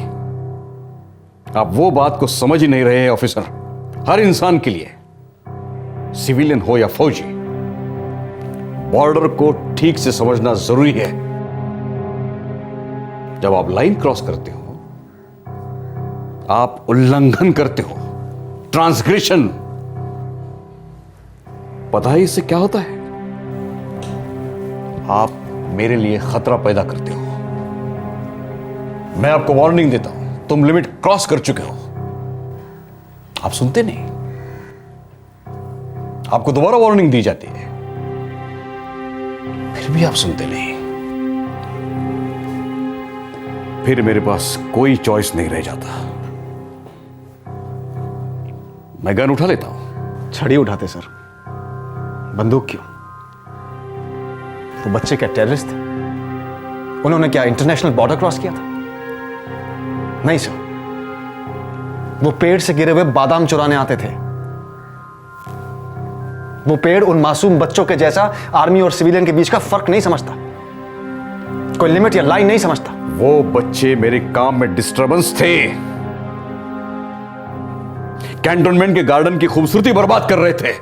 आप वो बात को समझ ही नहीं रहे हैं ऑफिसर। हर इंसान के लिए, सिविलियन हो या फौजी, बॉर्डर को ठीक से समझना जरूरी है। जब आप लाइन क्रॉस करते हो, आप उल्लंघन करते हो, ट्रांसग्रेशन। पता है इससे क्या होता है? आप मेरे लिए खतरा पैदा करते हो। मैं आपको वार्निंग देता हूं, तुम लिमिट क्रॉस कर चुके हो। आप सुनते नहीं। आपको दोबारा वार्निंग दी जाती है, फिर भी आप सुनते नहीं। फिर मेरे पास कोई चॉइस नहीं रह जाता। मैं गन उठा लेता हूं। छड़ी उठाते सर, बंदूक क्यों? वो बच्चे क्या टेररिस्ट थे? उन्होंने क्या इंटरनेशनल बॉर्डर क्रॉस किया था? नहीं सर, वो पेड़ से गिरे हुए बादाम चुराने आते थे। वो पेड़ उन मासूम बच्चों के जैसा आर्मी और सिविलियन के बीच का फर्क नहीं समझता, कोई लिमिट या लाइन नहीं समझता। वो बच्चे मेरे काम में डिस्टर्बेंस थे, कैंटोनमेंट के गार्डन की खूबसूरती बर्बाद कर रहे थे।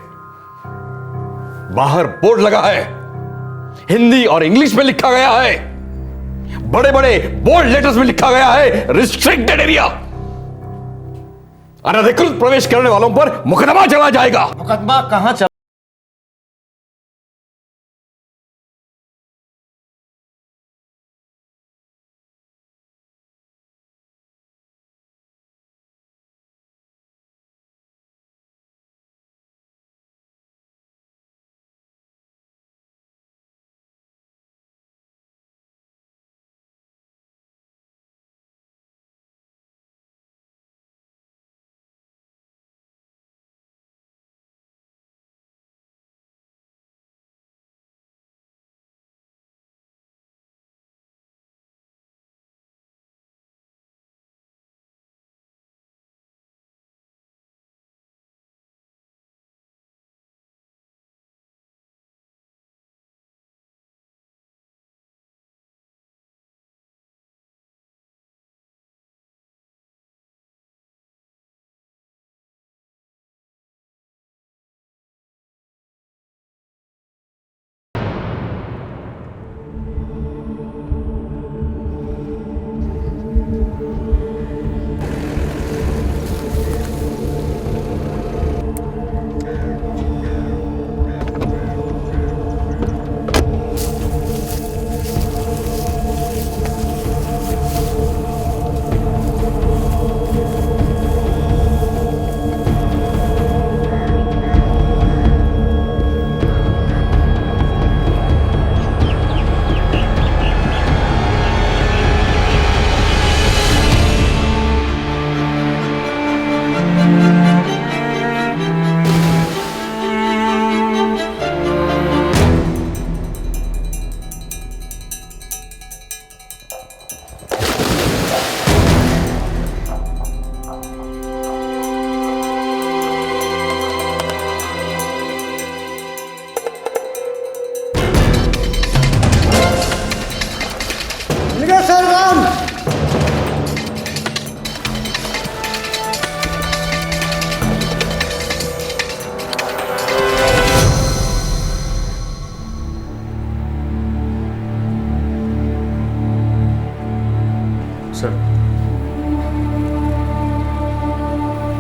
बाहर बोर्ड लगा है, हिंदी और इंग्लिश में लिखा गया है, बड़े बड़े बोल्ड लेटर्स में लिखा गया है, रिस्ट्रिक्टेड एरिया। अनधिकृत प्रवेश करने वालों पर मुकदमा चला जाएगा। मुकदमा कहां चला?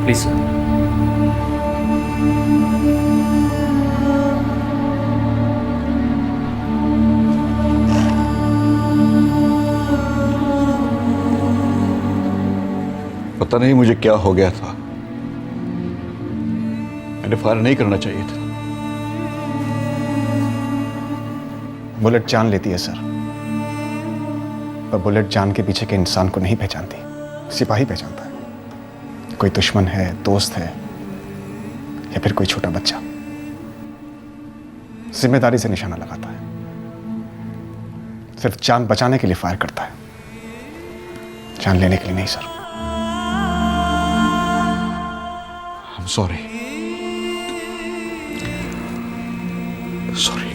Please sir. पता नहीं मुझे क्या हो गया था, मैंने फायर नहीं करना चाहिए था। बुलेट जान लेती है सर, पर बुलेट जान के पीछे के इंसान को नहीं पहचानती, सिपाही पहचानता है। कोई दुश्मन है, दोस्त है, या फिर कोई छोटा बच्चा। जिम्मेदारी से निशाना लगाता है, सिर्फ जान बचाने के लिए फायर करता है, जान लेने के लिए नहीं सर। I'm sorry. Sorry.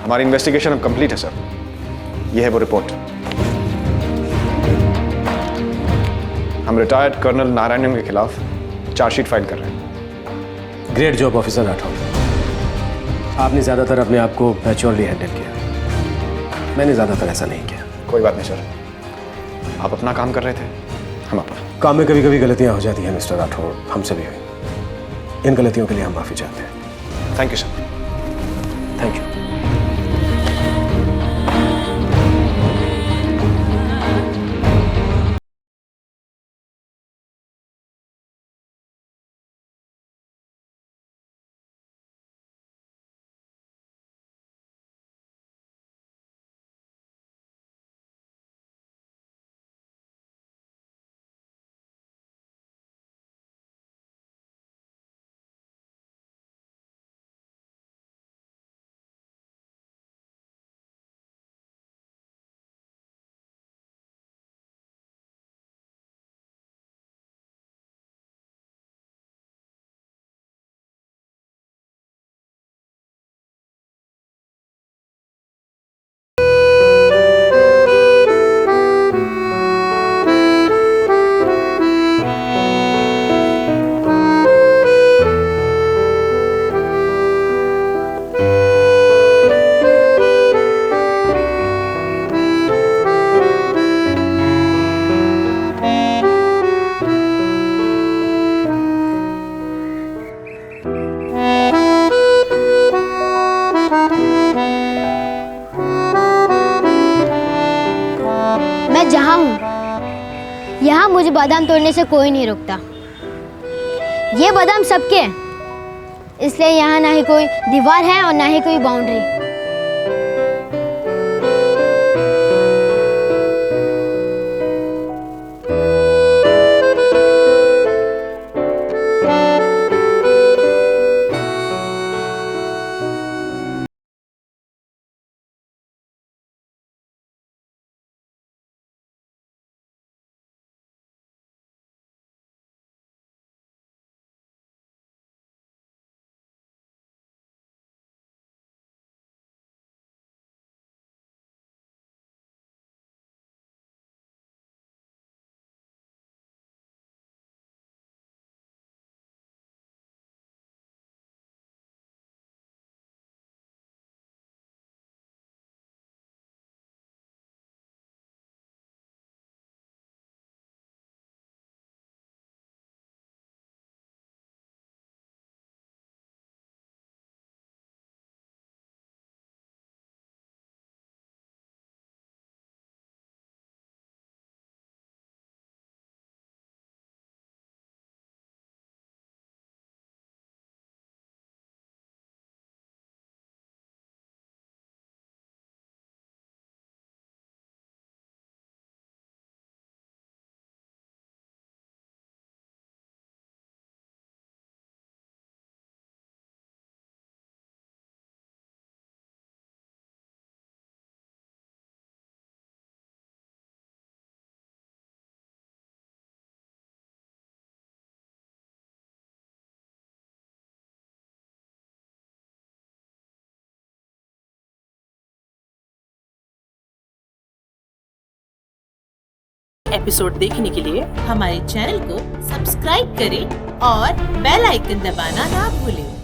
हमारी इन्वेस्टिगेशन अब कंप्लीट है सर। यह है वो रिपोर्ट। हम रिटायर्ड कर्नल नारायणन के खिलाफ चार्जशीट फाइल कर रहे हैं। Great job officer Rathore. आपने ज़्यादातर अपने आप को मैच्योरली हैंडल किया, मैंने ज़्यादातर ऐसा नहीं किया। कोई बात नहीं सर, आप अपना काम कर रहे थे, हम अपना। काम में कभी कभी गलतियां हो जाती हैं मिस्टर राठौर, हमसे भी हुई। इन गलतियों के लिए हम माफ़ी चाहते हैं। Thank you sir. Thank you. मैं जहाँ हूँ यहाँ मुझे बादाम तोड़ने से कोई नहीं रोकता। ये बादाम सबके हैं, इसलिए यहाँ ना ही कोई दीवार है और ना ही कोई बाउंड्री। एपिसोड देखने के लिए हमारे चैनल को सब्सक्राइब करें और बेल आइकन दबाना ना भूलें।